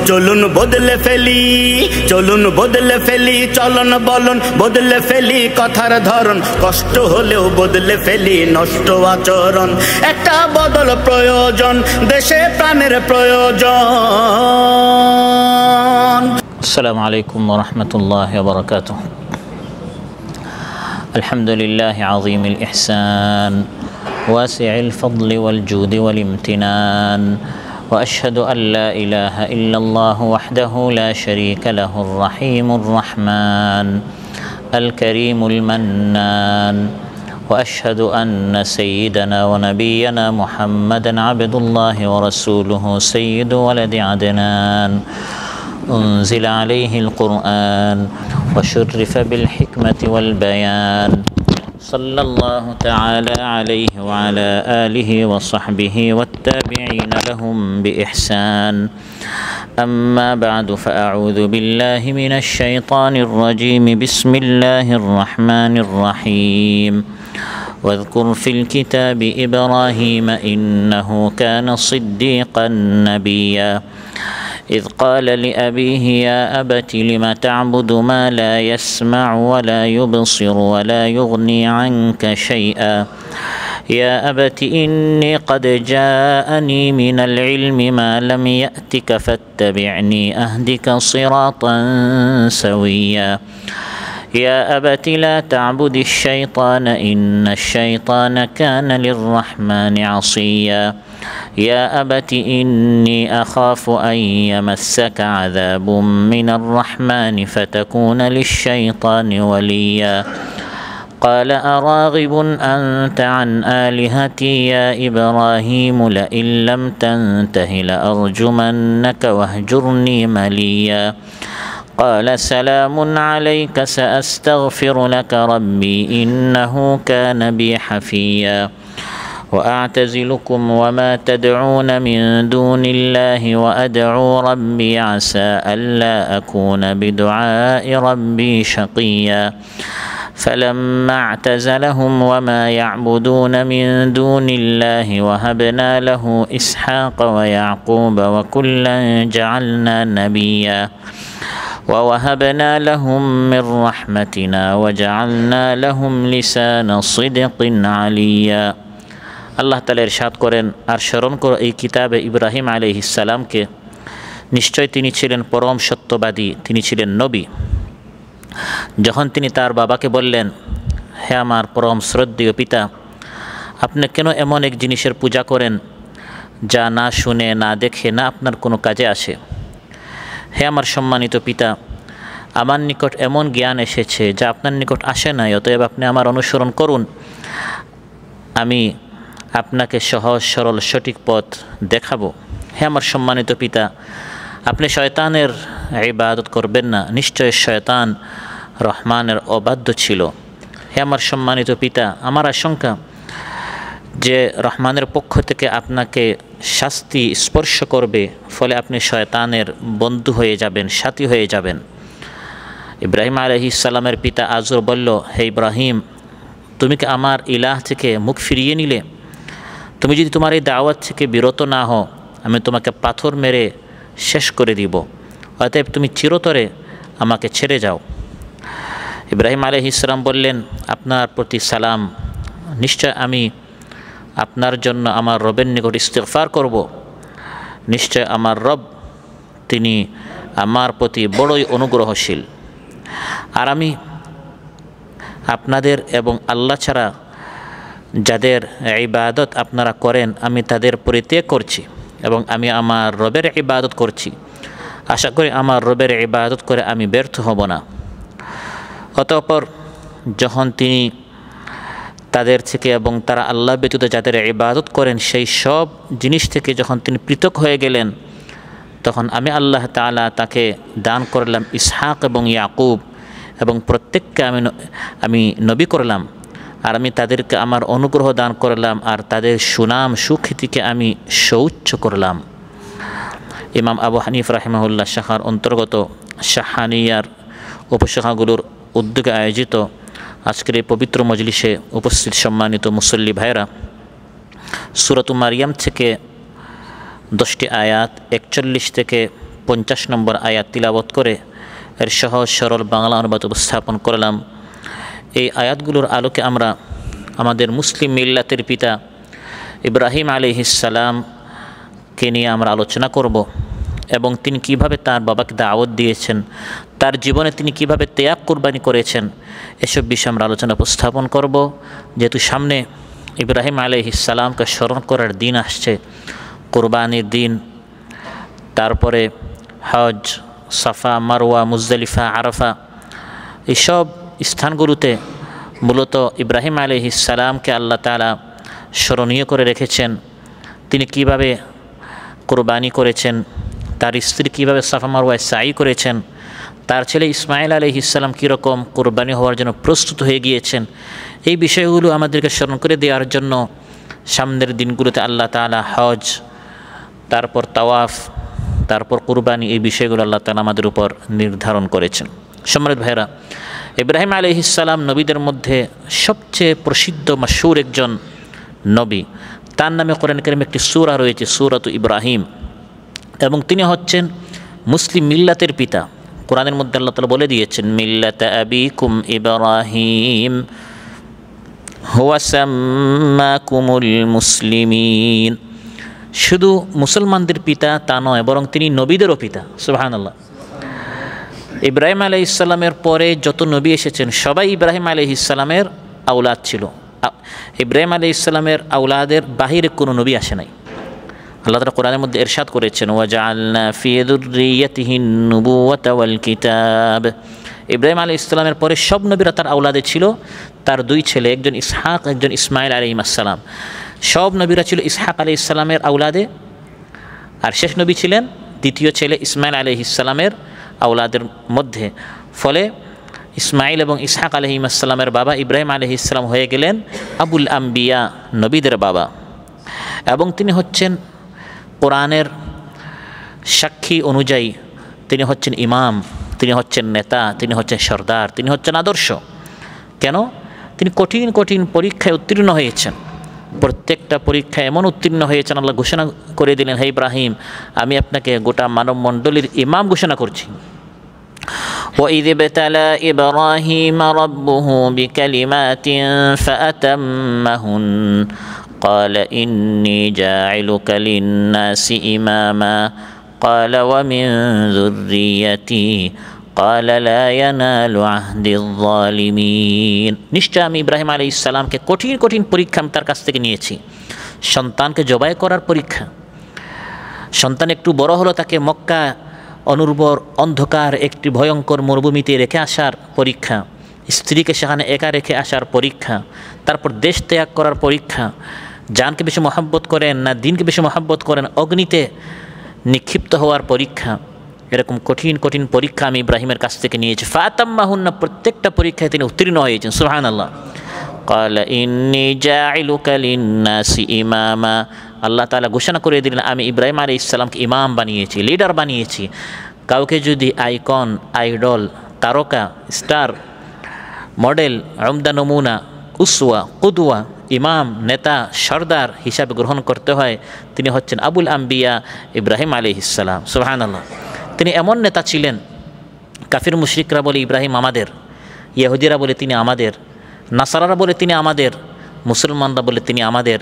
চলুন বদলে ফেলি, চলুন বদলে ফেলি, চলন বলন বদলে ফেলি কথার ধরন, কষ্ট হলেও বদলে ফেলি নষ্ট আচরণ। একটা বদল প্রয়োজন, দেশে প্রাণের প্রয়োজন। আসসালামু আলাইকুম ওয়া রাহমাতুল্লাহি ওয়া বারাকাতুহু। আলহামদুলিল্লাহি আযীমিল ইহসান ওয়াসি'il ফাদলি ওয়াল জুদি ওয়াল ইমতিনান ওয়া আশহাদু আল লা ইলাহা ইল্লাল্লাহু ওয়াহদাহু লা শারীকা লাহুর রাহিমুর রাহমান আল কারীমুল মান্নান ওয়া আশহাদু আন্না সাইয়্যিদানা ওয়া নাবিয়্যানা মুহাম্মাদান আবদুল্লাহি ওয়া রাসূলুহু সাইয়্যিদু ওয়ালাদি আদনান أنزل عليه القرآن وشرف بالحكمة والبيان صلى الله تعالى عليه وعلى آله وصحبه والتابعين لهم بإحسان. أما بعد فأعوذ بالله من الشيطان الرجيم. بسم الله الرحمن الرحيم. واذكر في الكتاب إبراهيم إنه كان صديقا نبيا إذ قال لأبيه يا أبت لم تعبد ما لا يسمع ولا يبصر ولا يغني عنك شيئا يا أبت إني قد جاءني من العلم ما لم يأتك فاتبعني أهدك صراطا سويا يا أبت لا تعبد الشيطان إن الشيطان كان للرحمن عصيا يا أبت إني أخاف أن يمسك عذاب من الرحمن فتكون للشيطان وليا قال أراغب أنت عن آلهتي يا إبراهيم لئن لم تنته لأرجمنك واهجرني مليا قال سلام عليك سأستغفر لك ربي إنه كان بي حفيا وأعتزلكم وما تدعون من دون الله وأدعو ربي عسى ألا أكون بدعاء ربي شقيا فلما اعتزلهم وما يعبدون من دون الله وهبنا له إسحاق ويعقوب وكلا جعلنا نبيا ووهبنا لهم من رحمتنا وجعلنا لهم لسان صدق عليا আল্লাহ তাআলা ইরশাদ করেন, আর স্মরণ করো এই কিতাবে ইব্রাহিম আলাইহিস সালামকে, নিশ্চয় তিনি ছিলেন পরম সত্যবাদী, তিনি ছিলেন নবী। যখন তিনি তার বাবাকে বললেন, হে আমার পরম শ্রদ্ধেয় পিতা, আপনি কেন এমন এক জিনিসের পূজা করেন যা না শুনে না দেখে না আপনার কোনো কাজে আসে? হে আমার সম্মানিত পিতা, আমার নিকট এমন জ্ঞান এসেছে যা আপনার নিকট আসে নাই, অতএব আপনি আমার অনুসরণ করুন, আমি আপনাকে সহজ সরল সঠিক পথ দেখাবো। হে আমার সম্মানিত পিতা, আপনি শয়তানের ইবাদত করবেন না, নিশ্চয় শয়তান রহমানের অবাধ্য ছিল। হে আমার সম্মানিত পিতা, আমার আশঙ্কা যে রহমানের পক্ষ থেকে আপনাকে শাস্তি স্পর্শ করবে, ফলে আপনি শয়তানের বন্ধু হয়ে যাবেন, সাথী হয়ে যাবেন। ইব্রাহিম আলাইহিস সালামের পিতা আজর বলল, হে ইব্রাহিম, তুমি কি আমার ইলাহ থেকে মুখ ফিরিয়ে নিলে? তুমি যদি তোমার এই দাওয়াত থেকে বিরত না হও, আমি তোমাকে পাথর মেরে শেষ করে দিব, অতএব তুমি চিরতরে আমাকে ছেড়ে যাও। ইব্রাহিম আলাইহিস সালাম বললেন, আপনার প্রতি সালাম, নিশ্চয় আমি আপনার জন্য আমার রবের নিকট ইস্তিগফার করব। নিশ্চয় আমার রব, তিনি আমার প্রতি বড়ই অনুগ্রহশীল। আর আমি আপনাদের এবং আল্লাহ ছাড়া যাদের ইবাদত আপনারা করেন, আমি তাদের পরিত্যাগ করছি এবং আমি আমার রবের ইবাদত করছি। আশা করি আমার রবের ইবাদত করে আমি ব্যর্থ হব না। অতঃপর যখন তিনি তাদের থেকে এবং তারা আল্লাহ ব্যতীত যাদের ইবাদত করেন সেই সব জিনিস থেকে যখন তিনি পৃথক হয়ে গেলেন, তখন আমি আল্লাহ তাআলা তাকে দান করলাম ইসহাক এবং ইয়াকুব, এবং প্রত্যেককে আমি নবী করলাম, আর আমি তাদেরকে আমার অনুগ্রহ দান করলাম, আর তাদের সুনাম সুখ্যাতিকে আমি সৌচ্চ করলাম। ইমাম আবু হানিফা রাহিমাহুল্লাহ শাখার অন্তর্গত শাহানিয়ার উপশাখাগুলোর উদ্যোগে আয়োজিত আজকের এই পবিত্র মজলিসে উপস্থিত সম্মানিত মুসল্লি ভাইরা, সূরাতুল মারিয়াম থেকে 10টি আয়াত 41 থেকে 50 নম্বর আয়াত তিলাওয়াত করে এর সহজ সরল বাংলা অনুবাদ উপস্থাপন করলাম। এই আয়াতগুলোর আলোকে আমরা আমাদের মুসলিম মিল্লাতের পিতা ইব্রাহিম আলাইহিস সালামকে নিয়ে আমরা আলোচনা করব এবং তিনি কিভাবে তার বাবাকে দাওয়াত দিয়েছেন, তার জীবনে তিনি কিভাবে ত্যাগ কুরবানি করেছেন, এসব বিষয়ে আমরা আলোচনা উপস্থাপন করব। যেহেতু সামনে ইব্রাহিম আলাইহিস সালামকে স্মরণ করার দিন আসছে, কুরবানির দিন, তারপরে হজ, সাফা, মারওয়া, মুজদালিফা, আরাফা, এইসব স্থানগুলোতে মূলত ইব্রাহিম আলাইহিস সালামকে আল্লাহ তাআলা স্মরণীয় করে রেখেছেন। তিনি কিভাবে কুরবানি করেছেন, তার স্ত্রী কীভাবে সাফা মারওয়ায় সাই করেছেন, তার ছেলে ইসমাইল আলাইহিস সালাম কীরকম কুরবানি হওয়ার জন্য প্রস্তুত হয়ে গিয়েছেন, এই বিষয়গুলো আমাদেরকে স্মরণ করে দেওয়ার জন্য সামনের দিনগুলোতে আল্লাহ তাআলা হজ, তারপর তাওয়াফ, তারপর কুরবানি, এই বিষয়গুলো আল্লাহ তাআলা আমাদের উপর নির্ধারণ করেছেন। সম্মানিত ভাইরা, ইব্রাহিম আলাইহিস সালাম নবীদের মধ্যে সবচেয়ে প্রসিদ্ধ মাশহুর একজন নবী। তার নামে কোরআন কারীমে একটি সূরা রয়েছে, সূরাতু ইব্রাহিম, এবং তিনি হচ্ছেন মুসলিম মিল্লাতের পিতা। কোরআনের মধ্যে আল্লাহ তাআলা বলে দিয়েছেন, মিল্লাতা আবিকুম ইব্রাহিম হুয়া সাম্মাকুমুল মুসলিমিন। শুধু মুসলমানদের পিতা তা নয়, বরং তিনি নবীদেরও পিতা। সুবহানাল্লাহ। ইব্রাহিম আলাইহিস সালামের পরে যত নবী এসেছেন সবাই ইব্রাহিম আলাইহিস সালামের আওলাদ ছিল। ইব্রাহিম আলাইহিস সালামের আওলাদের বাহিরে কোনো নবী আসে নাই। আল্লাহ তাআলা কোরআনের মধ্যে ইরশাদ করেছেন, ওয়াজআলনা ফি যুররিয়াতিহিন নুবুওয়াতা ওয়াল কিতাব। ইব্রাহিম আলাইহিস সালামের পরে সব নবীরা তার আওলাদে ছিল। তার দুই ছেলে, একজন ইসহাক, একজন ইসমাইল আলাইহিস সালাম। সব নবীরা ছিল ইসহাক আলাইহিস সালামের আওলাদে, আর শেষ নবী ছিলেন দ্বিতীয় ছেলে ইসমাইল আলাইহিস সালামের আওলাদের মধ্যে। ফলে ইসমাইল এবং ইসহাক আলাইহিস সালামের বাবা ইব্রাহিম আলাইহিস সালাম হয়ে গেলেন আবুল আম্বিয়া, নবীদের বাবা। এবং তিনি হচ্ছেন কোরআনের সাক্ষী অনুযায়ী তিনি হচ্ছেন ইমাম, তিনি হচ্ছেন নেতা, তিনি হচ্ছেন সর্দার, তিনি হচ্ছেন আদর্শ। কেন? তিনি কঠিন কঠিন পরীক্ষায় উত্তীর্ণ হয়েছেন। প্রত্যেকটা পরীক্ষায় এমন উত্তীর্ণ হয়েছেন, আল্লাহ ঘোষণা করে দিলেন, হে ইব্রাহিম, আমি আপনাকে গোটা মানব মণ্ডলীর ইমাম ঘোষণা করছি। وَإِذِ ابْتَلَى إِبْرَاهِيمَ رَبُّهُ بِكَلِمَاتٍ فَأَتَمَّهُنَّ قال إني جاعلك للناس إماما قال ومن ذريتي قال لا ينال عهد الظالمين। নিশ্চয় আমি ইব্রাহিম আলাইহিস সালামকে কঠিন কঠিন পরীক্ষা আমি তার কাছ থেকে নিয়েছি। সন্তানকে জবাই করার পরীক্ষা, সন্তান একটু বড় হলো তাকে মক্কা অনুর্বর অন্ধকার একটি ভয়ঙ্কর মরুভূমিতে রেখে আসার পরীক্ষা, স্ত্রীকে সেখানে একা রেখে আসার পরীক্ষা, তারপর দেশ ত্যাগ করার পরীক্ষা, জানকে বেশি মহাব্বত করেন না দিনকে বেশি মহাব্বত করেন, অগ্নিতে নিক্ষিপ্ত হওয়ার পরীক্ষা, এরকম কঠিন কঠিন পরীক্ষা আমি ইব্রাহিমের কাছ থেকে নিয়েছি। ফাতাম্মাহুন্না, প্রত্যেকটা পরীক্ষায় তিনি উত্তীর্ণ হয়েছেন। সুবহানাল্লাহ। ক্বালা ইন্নী জাইলুকা লিন্নাসি ইমামা, আল্লাহ তাআলা ঘোষণা করে দিলেন, আমি ইব্রাহিম আলাইহিস সালামকে ইমাম বানিয়েছি, লিডার বানিয়েছি। কাউকে যদি আইকন, আইডল, তারকা, স্টার, মডেল, উমদা নমুনা, উসওয়া, কুদওয়া, ইমাম, নেতা, সর্দার হিসাবে গ্রহণ করতে হয়, তিনি হচ্ছেন আবুল আম্বিয়া ইব্রাহিম আলাইহিস সালাম। সুবহানাল্লাহ। তিনি এমন নেতা ছিলেন, কাফির মুশরিকরা বলে ইব্রাহিম আমাদের, ইহুদিরা বলে তিনি আমাদের, নাসারারা বলে তিনি আমাদের, মুসলমানরা বলে তিনি আমাদের,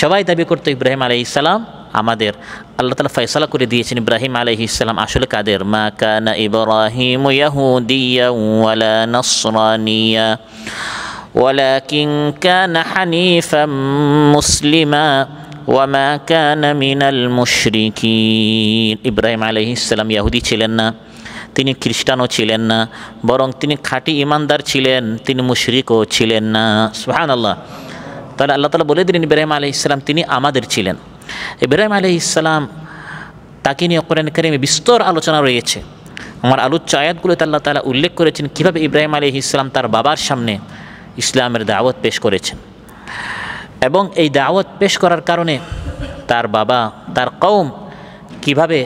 সবাই দাবি করতো ইব্রাহিম আলাইহিস সালাম আমাদের। আল্লাহ তাআলা ফয়সালা করে দিয়েছেন ইব্রাহিম আলাইহিস সালাম আসলে কাদের। মা কানা ইব্রাহিম ইয়াহুদিয়্যা ওয়ালা নাসরানিয়্যা ওয়ালাকিন কানা হানিফাম মুসলিমা ওয়া মা কানা মিনাল মুশরিকিন। ইব্রাহিম আলাইহিস সালাম ইহুদি ছিলেন না, তিনি খ্রিস্টানও ছিলেন না, বরং তিনি খাঁটি ইমানদার ছিলেন, তিনি মুশরিকও ছিলেন না। সুবহানাল্লাহ। তাহলে আল্লাহ তাআলা বলে দিলেন ইব্রাহিম আলাইহিস সালাম তিনি আমাদের ছিলেন। ইব্রাহিম আলাইহিস সালাম তাকে নিয়ে কোরআন কারীমে বিস্তর আলোচনা রয়েছে। আমার আলোচ্য আয়াতগুলোতে আল্লাহ তাআলা উল্লেখ করেছেন কীভাবে ইব্রাহিম আলাইহিস সালাম তার বাবার সামনে ইসলামের দাওয়াত পেশ করেছেন, এবং এই দাওয়াত পেশ করার কারণে তার বাবা, তার কওম কিভাবে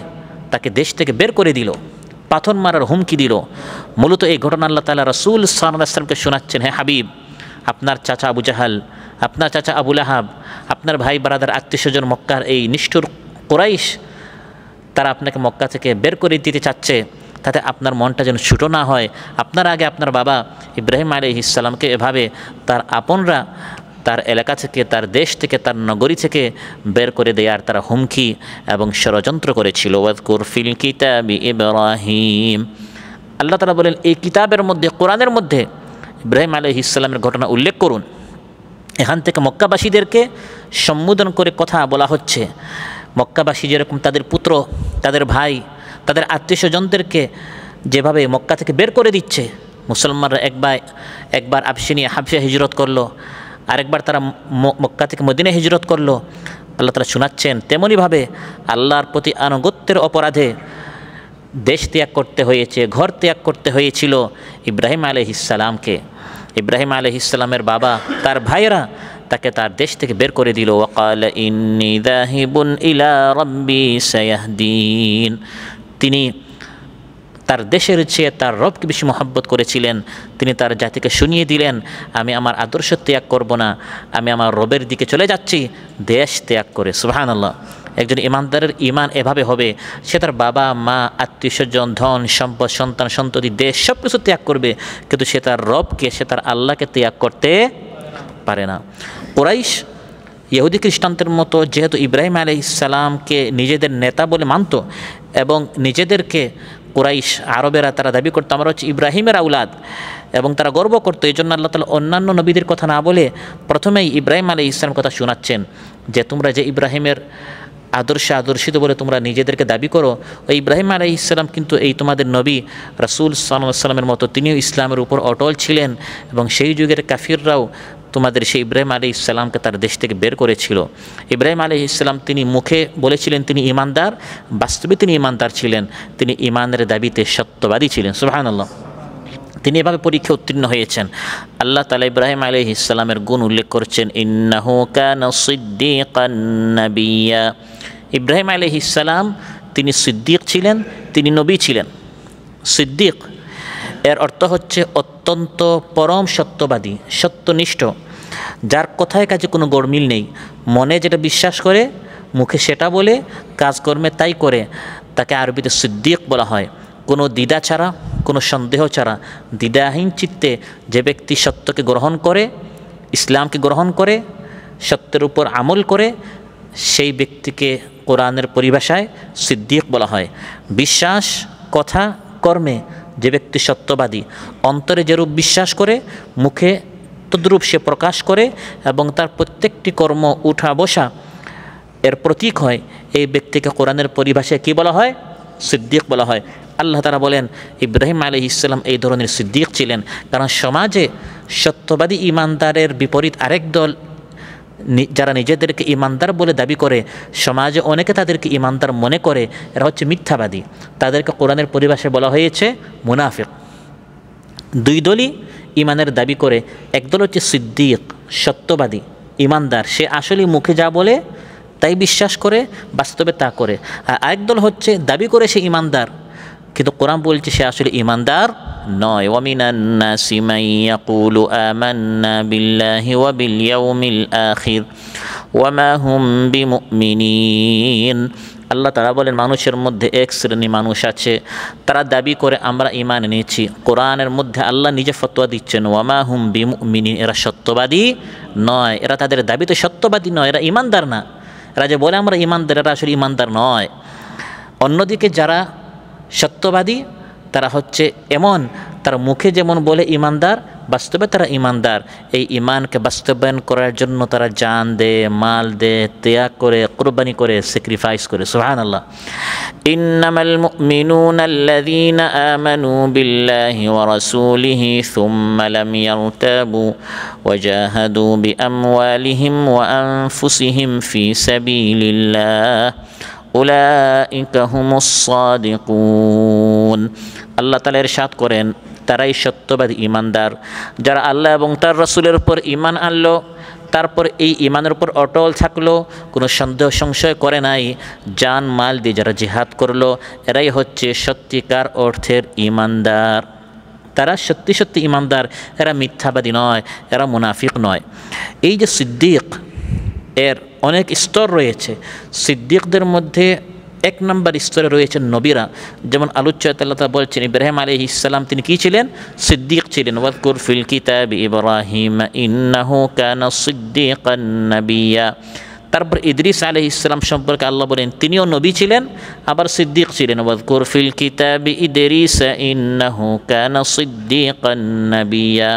তাকে দেশ থেকে বের করে দিল, পাথর মারার হুমকি দিল। মূলত এই ঘটনা আল্লাহ তাআলা রাসূল সাল্লাল্লাহু আলাইহি ওয়াসাল্লামকে শোনাচ্ছেন, হে হাবিব, আপনার চাচা আবু জাহাল, আপনার চাচা আবু লাহাব, আপনার ভাই বারাদার আত্মীয়স্বজন মক্কার এই নিষ্ঠুর কুরাইশ, তারা আপনাকে মক্কা থেকে বের করে দিতে চাচ্ছে, তাতে আপনার মনটা যেন ছোটো না হয়। আপনার আগে আপনার বাবা ইব্রাহিম আলাইহিস সালামকে এভাবে তার আপনরা তার এলাকা থেকে, তার দেশ থেকে, তার নগরী থেকে বের করে দেওয়ার তারা হুমকি এবং ষড়যন্ত্র করেছিল। ওয়াজকুর ফিল কিতাবি ইব্রাহিম, আল্লাহ তাআলা বলেন এই কিতাবের মধ্যে, কোরআনের মধ্যে ইব্রাহিম আলাইহিস সালামের ঘটনা উল্লেখ করুন। এখান থেকে মক্কাবাসীদেরকে সম্বোধন করে কথা বলা হচ্ছে। মক্কাবাসী যেরকম তাদের পুত্র, তাদের ভাই, তাদের আত্মীয় স্বজনদেরকে যেভাবে মক্কা থেকে বের করে দিচ্ছে, মুসলমানরা একবার আবশিনিয়া হাবশা হিজরত করলো, আরেকবার তারা মক্কা থেকে মদিনা হিজরত করলো, আল্লাহ তাআলা শোনাচ্ছেন তেমনইভাবে আল্লাহর প্রতি আনুগত্যের অপরাধে দেশ ত্যাগ করতে হয়েছে, ঘর ত্যাগ করতে হয়েছিল ইব্রাহিম আলাইহিস সালামকে। ইব্রাহিম আলাইহিস সালামের বাবা, তার ভাইয়েরা তাকে তার দেশ থেকে বের করে দিল। ওয়াকাল ইন্নী যাহিবুন ইলা রাব্বি সায়াহদিন, তিনি তার দেশের চেয়ে তার রবকে বেশি মহব্বত করেছিলেন। তিনি তার জাতিকে শুনিয়ে দিলেন, আমি আমার আদর্শ ত্যাগ করব না, আমি আমার রবের দিকে চলে যাচ্ছি দেশ ত্যাগ করে। সুবহানাল্লাহ। একজন ইমানদারের ইমান এভাবে হবে, সে তার বাবা মা, আত্মীয় স্বজন, ধন সম্পদ, সন্তান সন্ততি, দেশ সব কিছু ত্যাগ করবে, কিন্তু সে তার রবকে, সে তার আল্লাহকে ত্যাগ করতে পারে না। কুরাইশ ইহুদি খ্রিস্টানদের মতো যেহেতু ইব্রাহিম আলাইহিস সালামকে নিজেদের নেতা বলে মানত এবং নিজেদেরকে কুরাইশ আরবেরা তারা দাবি করতো আমরা হচ্ছে ইব্রাহিমের আউলাদ, এবং তারা গর্ব করতো, এই জন্য আল্লাহ তাআলা অন্যান্য নবীদের কথা না বলে প্রথমেই ইব্রাহিম আলাইহিস সালামের কথা শোনাচ্ছেন যে তোমরা যে ইব্রাহিমের আদর্শিত বলে তোমরা নিজেদেরকে দাবি করো, ওই ইব্রাহিম আলাইহিস সালাম কিন্তু এই তোমাদের নবী রাসূল সাল্লাল্লাহু আলাইহি ওয়াসাল্লামের মতো তিনিও ইসলামের উপর অটল ছিলেন, এবং সেই যুগের কাফিররাও তোমাদের সেই ইব্রাহিম আলাইহিস সালামকে তার দেশ থেকে বের করেছিল। ইব্রাহিম আলাইহিস সালাম তিনি মুখে বলেছিলেন তিনি ইমানদার, বাস্তবে তিনি ইমানদার ছিলেন, তিনি ইমানের দাবিতে সত্যবাদী ছিলেন। সুবহানাল্লাহ। তিনি এভাবে পরীক্ষা উত্তীর্ণ হয়েছেন। আল্লাহ তাআলা ইব্রাহিম আলাইহিস সালামের গুণ উল্লেখ করছেন, ইন্নাহু কানা সিদ্দীকান নাবিয়্যা। ইব্রাহিম আলাইহিস সালাম তিনি সিদ্দিক ছিলেন, তিনি নবী ছিলেন। সিদ্দিক এর অর্থ হচ্ছে অত্যন্ত পরম সত্যবাদী, সত্যনিষ্ঠ, যার কথায় কাজে কোনো গড়মিল নেই, মনে যেটা বিশ্বাস করে মুখে সেটা বলে, কাজকর্মে তাই করে, তাকে আরবিতে সিদ্দিক বলা হয়। কোনো দ্বিধা ছাড়া, কোনো সন্দেহ ছাড়া, দ্বিধাহীন চিত্তে যে ব্যক্তি সত্যকে গ্রহণ করে, ইসলামকে গ্রহণ করে, সত্যের উপর আমল করে, সেই ব্যক্তিকে কোরআনের পরিভাষায় সিদ্দিক বলা হয়। বিশ্বাস, কথা, কর্মে যে ব্যক্তি সত্যবাদী, অন্তরে যেরূপ বিশ্বাস করে মুখে তদ্রূপ সে প্রকাশ করে, এবং তার প্রত্যেকটি কর্ম উঠা বসা এর প্রতীক হয়, এই ব্যক্তিকে কোরআনের পরিভাষায় কী বলা হয়? সিদ্দিক বলা হয়। আল্লাহ তাআলা বলেন ইব্রাহিম আলাইহিস সালাম এই ধরনের সিদ্দিক ছিলেন, কারণ সমাজে সত্যবাদী ইমানদারের বিপরীত আরেক দল যারা নিজেদেরকে ইমানদার বলে দাবি করে, সমাজে অনেকে তাদেরকে ইমানদার মনে করে, এরা হচ্ছে মিথ্যাবাদী। তাদেরকে কোরআনের পরিভাষায় বলা হয়েছে মুনাফিক। দুই দলই ইমানের দাবি করে, একদল হচ্ছে সিদ্দিক, সত্যবাদী ইমানদার, সে আসলে মুখে যা বলে তাই বিশ্বাস করে, বাস্তবে তা করে। আর আরেক দল হচ্ছে দাবি করে সে ইমানদার, কিন্তু কোরআন বলছে সে আসলে ইমানদার নয়। ওয়ামিনান নাসি মান ইয়াকুলু আমান্না বিল্লাহি ওয়া বিল ইয়াউমিল আখির ওয়া মা হুম বিমুমিনিন। আল্লাহ তাআলা বলেন মানুষের মধ্যে এক শ্রেণী মানুষ আছে, তারা দাবি করে আমরা ঈমান এনেছি। কোরআনের মধ্যে আল্লাহ নিজে ফতোয়া দিচ্ছেন ওয়া মা হুম বিমুমিনিন, এরা সত্যবাদী নয়, এরা তাদের দাবিতে সত্যবাদী নয়, এরা ইমানদার না। এরা যে বলে আমরা ইমানদার, এরা আসলে ইমানদার নয়। অন্যদিকে যারা সত্যবাদী তারা হচ্ছে এমন, তারা মুখে যেমন বলে ইমানদার, বাস্তবে তারা ইমানদার। এই ইমানকে বাস্তবায়ন করার জন্য তারা জান দেয়, মাল দেয়, ত্যাগ করে, কুরবানি করে, স্যাক্রিফাইস করে। সুবহানাল্লাহ। ইন্নামাল মুমিনুনা আল্লাযীনা আমানু বিল্লাহি ওয়া রাসূলিহি সুম্মা লাম ইয়ারতাবু ওয়া জাহাদু বিআমওয়ালিহিম ওয়া আনফুসিহিম ফি সাবিলিল্লাহ উলাইকা হুমুস সাদিকুন। আল্লাহ তাআলা ইরশাদ করেন তারাই সত্যবাদী ইমানদার, যারা আল্লাহ এবং তার রাসূলের উপর ঈমান আনলো, তারপর এই ঈমানের উপর অটল থাকলো, কোনো সন্দেহ সংশয় করে নাই, জান মাল দিয়ে যারা জিহাদ করলো, এরাই হচ্ছে সত্যিকার অর্থের ঈমানদার। তারা সত্যি সত্যি ঈমানদার, এরা মিথ্যাবাদী নয়, এরা মুনাফিক নয়। এই যে সিদ্দিক, এর অনেক স্তর রয়েছে। সিদ্দিকদের মধ্যে এক নম্বর স্তরে রয়েছেন নবীরা, যেমন আলোচ্য আল্লাহ তাআলা বলছেন ইব্রাহিম আলাইহিস সালাম তিনি কি ছিলেন? সিদ্দিক ছিলেন। ওয়াযকুর ফিল কিতাবি ইব্রাহিম ইন্নাহু কানা সিদ্দিকান নাবিয়্যা। তারপর ইদ্রিস আলাইহিস সালাম সম্পর্কে আল্লাহ বলেন তিনিও নবী ছিলেন, আবার সিদ্দিক ছিলেন। ওয়াযকুর ফিল কিতাবি ইদ্রিস ইন্নাহু কানা সিদ্দিকান নাবিয়্যা।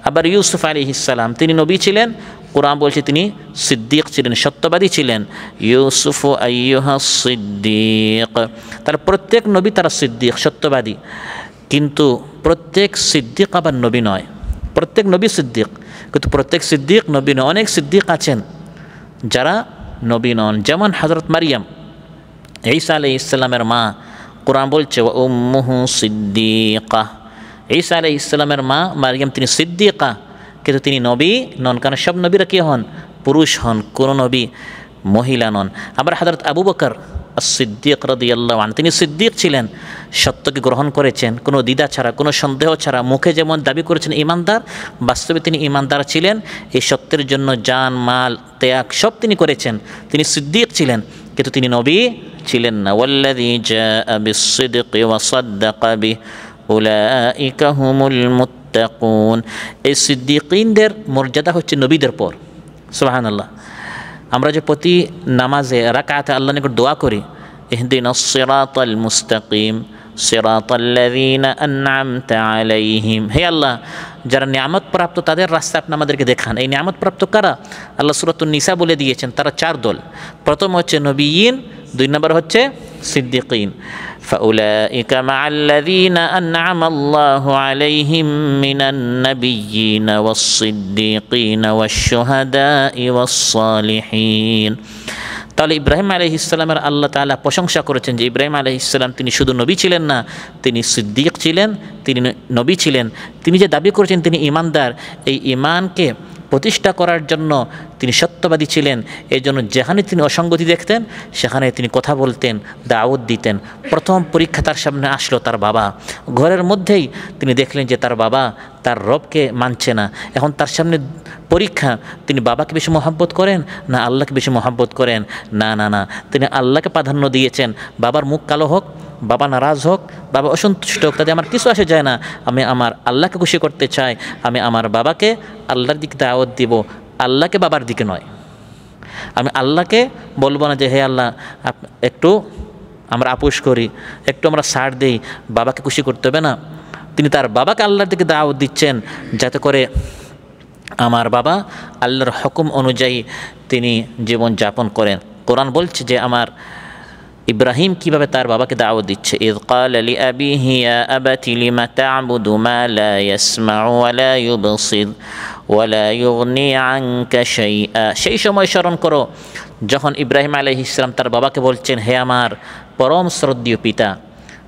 আবার ইউসুফ আলাইহিস সালাম তিনি নবী ছিলেন, কোরআন বলছে তিনি সিদ্দিক ছিলেন, সত্যবাদী ছিলেন। ইউসুফ আইয়ুহাস সিদ্দিক। তার প্রত্যেক নবী তারা সিদ্দিক, সত্যবাদী, কিন্তু প্রত্যেক সিদ্দিক আবার নবী নয়। প্রত্যেক নবী সিদ্দিক, কিন্তু প্রত্যেক সিদ্দিক নবী নয়। অনেক সিদ্দিক আছেন যারা নবী নন, যেমন হযরত মারিয়াম, ঈসা আলাইহিস সালামের মা। কোরআন বলছে ওয়া উম্মুহু সিদ্দিকা। ঈসা আলাইহিস সালামের মা মারিয়াম তিনি সিদ্দিকা, কিন্তু তিনি নবী নন, কারণ সব নবীরা কি হন? পুরুষ হন, কোনো নবী মহিলা নন। আবার হযরত আবু বকর as-সিদ্দিক রাদিয়াল্লাহু আনহু তিনি সিদ্দিক ছিলেন, সত্যকে গ্রহণ করেছেন কোনো দ্বিধা ছাড়া, কোনো সন্দেহ ছাড়া। মুখে যেমন দাবি করেছেন ইমানদার, বাস্তবে তিনি ইমানদার ছিলেন। এই সত্যের জন্য জান মাল ত্যাগ সব তিনি করেছেন, তিনি সিদ্দিক ছিলেন, কিন্তু তিনি নবী ছিলেন না। ওয়াল্লাযী জাআ বিস-সিদকি ওয়া সাদ্দাকা বিহি উলাইকা হুমুল মুত্তাকুন। এই সিদ্দিকিনদের মর্যাদা হচ্ছে নবীদের পর। সুবহানাল্লাহ। আমরা যে প্রতি নামাজে রাকাতে আল্লাহর নিকট দোয়া করি, ইহদিনাস সিরাতাল মুস্তাকিম সিরাতাল্লাযীনা আন'আমতা আলাইহিম, হে আল্লাহ যারা নিয়ামত প্রাপ্ত তাদের রাস্তা আপনি আমাদেরকে দেখান। এই নিয়ামত প্রাপ্ত কারা? আল্লাহ সূরাতুন নিসা বলে দিয়েছেন তারা চার দল। প্রথম হচ্ছে নবীয়িন, দুই নম্বর হচ্ছে সিদ্দিকিন। فأولئك مع الذين أنعم الله عليهم من النبيين والصديقين والشهداء والصالحين। তাহলে ইব্রাহিম আলাইহিস সালামের আল্লাহ তাআলা প্রশংসা করেছেন যে ইব্রাহিম আলাইহিস সালাম তিনি শুধু নবী ছিলেন না, তিনি সিদ্দিক ছিলেন, তিনি নবী ছিলেন। তিনি যে দাবি করেছেন তিনি ঈমানদার, এই ঈমানকে প্রতিষ্ঠা করার জন্য তিনি সত্যবাদী ছিলেন। এই জন্য যেখানে তিনি অসঙ্গতি দেখতেন সেখানে তিনি কথা বলতেন, দাওয়াত দিতেন। প্রথম পরীক্ষা তার সামনে আসলো তার বাবা। ঘরের মধ্যেই তিনি দেখলেন যে তার বাবা তার রবকে মানছে না। এখন তার সামনে পরীক্ষা, তিনি বাবাকে বেশি মহব্বত করেন না আল্লাহকে বেশি মহব্বত করেন? না না না, তিনি আল্লাহকে প্রাধান্য দিয়েছেন। বাবার মুখ কালো হোক, বাবা নারাজ হোক, বাবা অসন্তুষ্ট হোক, তাতে আমার কিছু আসে যায় না। আমি আমার আল্লাহকে খুশি করতে চাই, আমি আমার বাবাকে আল্লাহর দিকে দাওয়াত দিব, আল্লাহকে বাবার দিকে নয়। আমি আল্লাহকে বলবো না যে হে আল্লাহ একটু আমরা আপোষ করি, একটু আমরা ছাড় দেই, বাবাকে খুশি করতে হবে না। তিনি তার বাবাকে আল্লাহর দিকে দাওয়াত দিচ্ছেন যাতে করে আমার বাবা আল্লাহর হুকুম অনুযায়ী তিনি জীবন যাপন করেন। কোরআন বলছে যে আমার ইব্রাহিম কিভাবে তার বাবাকে দাওয়াত দিচ্ছে। ইয ক্বালা লিআবিহি ইয়া আবাতি লিমা তা'বুদু মা লা ইয়াসমা'ু ওয়া লা ইউবসির ওয়া লা ইউগনি আনকা শাইআ। সেই সময় স্মরণ করো যখন ইব্রাহিম আলাইহিস সালাম তার বাবাকে বলছেন হে আমার পরম শ্রদ্ধেয় পিতা।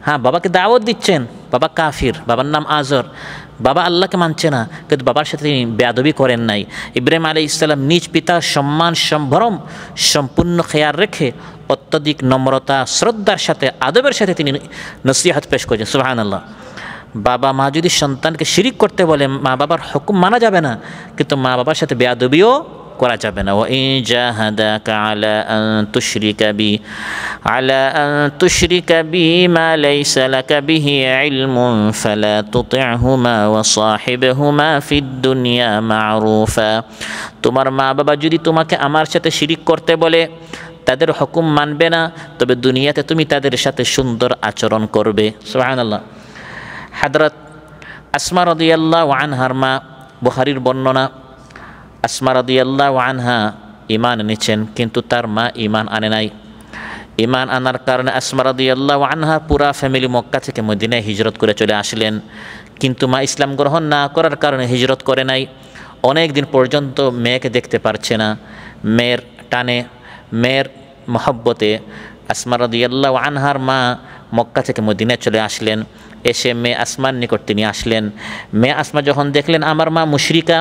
হ্যাঁ, বাবাকে দাওয়াত দিচ্ছেন, বাবা কাফির, বাবার নাম আজর, বাবা আল্লাহকে মানছে না, কিন্তু বাবার সাথে তিনি বেয়াদবি করেন নাই। ইব্রাহিম আলাইহিস সালাম নিজ পিতার সম্মান সম্ভ্রম সম্পূর্ণ খেয়াল রেখে অত্যধিক নম্রতা শ্রদ্ধার সাথে আদবের সাথে তিনি নসিহত পেশ করেছেন। সুবহানাল্লাহ। বাবা মা যদি সন্তানকে শিরিক করতে বলে মা বাবার হুকুম মানা যাবে না, কিন্তু মা বাবার সাথে বেয়াদবিও করা যাবে না। ওয়া ইন জাহাদাকা আলা আন তুশরিকা বি মা লাইসা লাকা বিহি ইলমুন ফালা তুতি'হুমা ওয়া সাহিবহুমা ফিদ দুনিয়া মা'রুফা। তোমার মা বাবা যদি তোমাকে আমার সাথে শিরিক করতে বলে তাদের হুকুম মানবে না, তবে দুনিয়াতে তুমি তাদের সাথে সুন্দর আচরণ করবে। সুবহানাল্লাহ। হযরত আসমা রাদিয়াল্লাহু আনহার মা, বুখারীর বর্ণনা, আসমা রাদিয়াল্লাহু আনহা ঈমান এনেছেন কিন্তু তার মা ঈমান আনে নাই। ঈমান আনার কারণে আসমা রাদিয়াল্লাহু আনহা পুরা ফ্যামিলি মক্কা থেকে মদিনায় হিজরত করে চলে আসলেন, কিন্তু মা ইসলাম গ্রহণ না করার কারণে হিজরত করে নাই। অনেক দিন পর্যন্ত মেয়েকে দেখতে পারছে না। মেয়ের টানে, মেয়ের মহব্বতে আসমা রাদিয়াল্লাহু আনহার মা মক্কা থেকে মদিনায় চলে আসলেন। এসে মেয়ে আসমার নিকট তিনি আসলেন। মেয়ে আসমা যখন দেখলেন আমার মা মুশরিকা,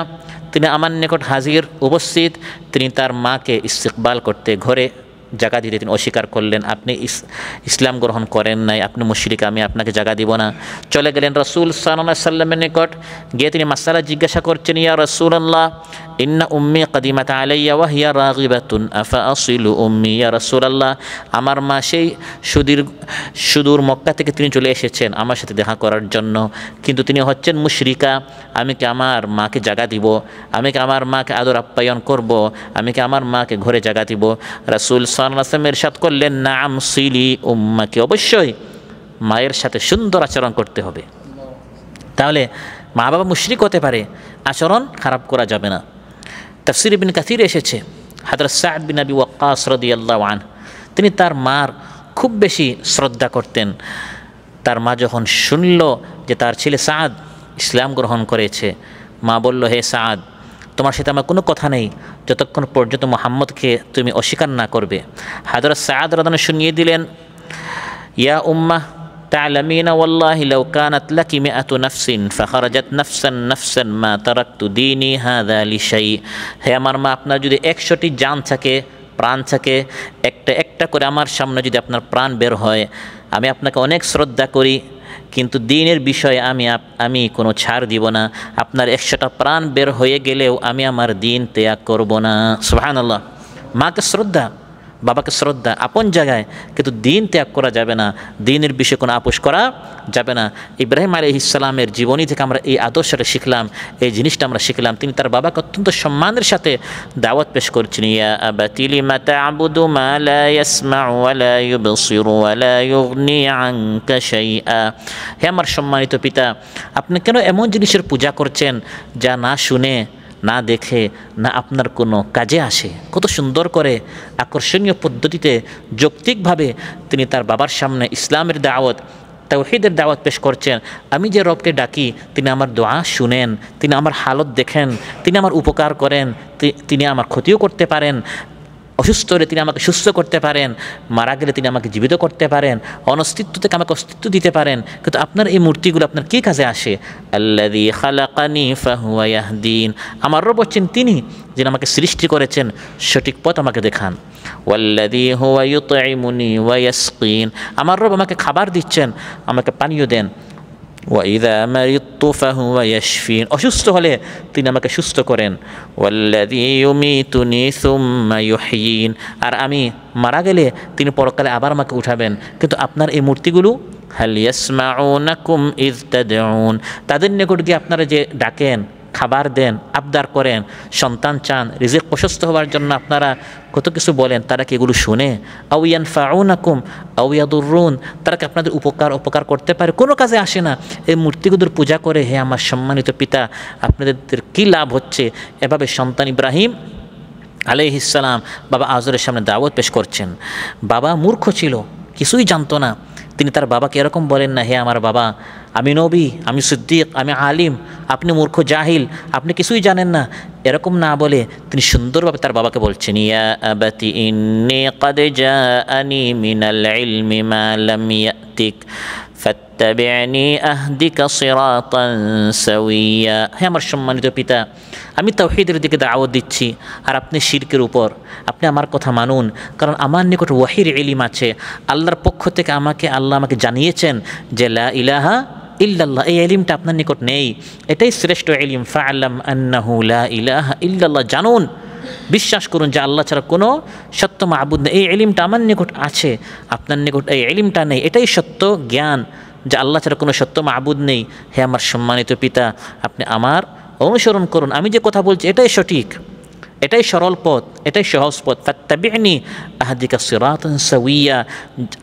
তিনি আমার নিকট হাজির উপস্থিত, তিনি তার মাকে ইস্তিকবাল করতে ঘরে জায়গা দিতে তিনি অস্বীকার করলেন, আপনি ইসলাম গ্রহণ করেন নাই, আপনি মুশরিক, আমি আপনাকে জায়গা দিব না। চলে গেলেন রাসূল সাল্লাল্লাহু আলাইহি সাল্লামের নিকট, গিয়ে তিনি মাসআলা জিজ্ঞাসা করছেন, ইয়া রাসূলুল্লাহ ইন্না উম্মি কাদিমাত আলাইয়া ওয়া হিয়া রাগিবাতুন আফা আসিলু উম্মি। ইয়া রাসূলুল্লাহ, আমার মা সেই সুদূর মক্কা থেকে তিনি চলে এসেছেন আমার সাথে দেখা করার জন্য, কিন্তু তিনি হচ্ছেন মুশরিকা, আমি কি আমার মাকে জায়গা দিব? আমি কি আমার মাকে আদর আপ্যায়ন করব? আমি কি আমার মাকে ঘরে জায়গা দিব? রাসূল সাল্লাল্লাহু আলাইহি ওয়াসাল্লাম ইরশাদ করলেন, নাআম সিলি উম্মাকে, অবশ্যই মায়ের সাথে সুন্দর আচরণ করতে হবে। তাহলে মা বাবা মুশরিক হতে পারে, আচরণ খারাপ করা যাবে না। তাফসীর ইবনে কাসির এসেছে, হযরত সাদ বিন আবি ওয়াক্কাস রাদিয়াল্লাহু আনহু তিনি তার মার খুব বেশি শ্রদ্ধা করতেন। তার মা যখন শুনল যে তার ছেলে সাদ ইসলাম গ্রহণ করেছে, মা বলল, হে সাদ, তোমার সাথে আমার কোনো কথা নেই যতক্ষণ পর্যন্ত মুহাম্মদকে তুমি অস্বীকার না করবে। হযরত সাদ রাদিয়াল্লাহু আনহু শুনিয়ে দিলেন, ইয়া উম্মাহ তা'লামিনা ওয়াল্লাহি লাউ কানাত লাকি মিআতু নাফসিন ফাখারাজাত নাফসান মা তারাকতু দীনি হাযা লিশাই। হে আমার মা, আপনার যদি 100টি জান থাকে, প্রাণ থাকে, একটা একটা করে আমার সামনে যদি আপনার প্রাণ বের হয়, আমি আপনাকে অনেক শ্রদ্ধা করি, কিন্তু দিনের বিষয়ে আমি কোনো ছাড় দিব না। আপনার 100টা প্রাণ বের হয়ে গেলেও আমি আমার দিন ত্যাগ করব না। সুবহানাল্লাহ। মাকে শ্রদ্ধা, বাবাকে শ্রদ্ধা আপন জায়গায়, কিন্তু দিন ত্যাগ করা যাবে না, দিনের বিষয়ে কোনো আপোষ করা যাবে না। ইব্রাহিম আলাইহিস সালামের জীবনী থেকে আমরা এই আদর্শটা শিখলাম, এই জিনিসটা আমরা শিখলাম। তিনি তার বাবাকে অত্যন্ত সম্মানের সাথে দাওয়াত পেশ করছেন, ইয়া আবাতি লিমা তা'বুদু মা লা ইয়াসমা'ু ওয়া লা ইউবসিরু ওয়া লা ইউগনি আনকা শাইআ। হে আমার সম্মানিত পিতা, আপনি কেন এমন জিনিসের পূজা করছেন যা না শুনে, না দেখে, না আপনার কোনো কাজে আসে? কত সুন্দর করে আকর্ষণীয় পদ্ধতিতে যৌক্তিকভাবে তিনি তার বাবার সামনে ইসলামের দাওয়াত, তাওহীদের দাওয়াত পেশ করছেন। আমি যে রবকে ডাকি তিনি আমার দোয়া শুনেন, তিনি আমার হালত দেখেন, তিনি আমার উপকার করেন, তিনি আমার ক্ষতিও করতে পারেন, অসুস্থ হলে তিনি আমাকে সুস্থ করতে পারেন, মারা গেলে তিনি আমাকে জীবিত করতে পারেন, অনস্তিত্ব থেকে আমাকে অস্তিত্ব দিতে পারেন। কিন্তু আপনার এই মূর্তিগুলো আপনার কী কাজে আসে? আল্লাযী খালাকানি ফাহুয়া ইয়াহদিন। আমার রব হচ্ছেন তিনি যিনি আমাকে সৃষ্টি করেছেন, সঠিক পথ আমাকে দেখান। ওয়াল্লাযী হুয়া ইউতঈমুনি ওয়া ইয়াসকিন। আমার রব আমাকে খাবার দিচ্ছেন, আমাকে পানীয় দেন। ওয়াইযা মারিদতু ফাহুয়া ইয়াশফিন। অসুস্থ হলে তিনি আমাকে সুস্থ করেন। ওয়াল্লাযী ইউমীতুনি সুম্মা ইউহয়িন। আর আমি মারা গেলে তিনি পরকালে আবার আমাকে উঠাবেন। কিন্তু আপনার এই মূর্তিগুলো, হাল ইয়াসমাউনাকুম ইয তাদউন, তাদের নিকট গিয়ে আপনারা যে ডাকেন, খাবার দেন, আবদার করেন, সন্তান চান, রিজিক প্রশস্ত হওয়ার জন্য আপনারা কত কিছু বলেন, তারা কি এগুলো শুনে? আও ইয়ানফাউনাকুম আও ইয়াদুররুন, তারা কি আপনাদের উপকার করতে পারে? কোনো কাজে আসে না। এই মূর্তিগুলোর পূজা করে হে আমার সম্মানিত পিতা, আপনাদের কী লাভ হচ্ছে? এভাবে সন্তান ইব্রাহিম আলাইহিস সালাম বাবা আজরের সামনে দাওয়াত পেশ করছেন। বাবা মূর্খ ছিল, কিছুই জানতো না। তিনি তার বাবাকে এরকম বলেন না, হে আমার বাবা, আমি নবী, আমি সিদ্দিক, আমি আলিম, আপনি মূর্খ জাহিল, আপনি কিছুই জানেন না। এরকম না বলে তিনি সুন্দরভাবে তার বাবাকে বলছেন, ইয়া আবাতি ইন্নী ক্বাদ জাআনি মিনাল ইলমি মা লাম ইয়াতিক ফাত্তাবি'নি আহদিকা সিরাতান সাওয়িয়া। হে আমার সম্মানিত পিতা, আমি তাওহীদের দিকে দাওয়াত দিচ্ছি আর আপনি শিরকের উপর। আপনি আমার কথা মানুন, কারণ আমার নিকট ওয়াহির ইলম আছে। আল্লাহর পক্ষ থেকে আল্লাহ আমাকে জানিয়েছেন যে লা ইলাহা ইল্লাল্লাহ। এই ইলমটা আপনার নিকট নেই, এটাই শ্রেষ্ঠ ইলম। ফাআলাম আন্নাহু লা ইলাহা ইল্লাল্লাহ। জানুন, বিশ্বাস করুন যে আল্লাহ ছাড়া কোনো সত্য মাবুদ নেই। এই ইলমটা আমার নিকট আছে, আপনার নিকট এই ইলমটা নেই। এটাই সত্য জ্ঞান যে আল্লাহ ছাড়া কোনো সত্য মাবুদ নেই। হে আমার সম্মানিত পিতা, আপনি আমার অনুসরণ করুন, আমি যে কথা বলছি এটাই সঠিক, এটাই সরল পথ, এটাই সহজ পথ। ফাত্তাবি'নি আহদিকা সিরাতান সাওয়িয়া।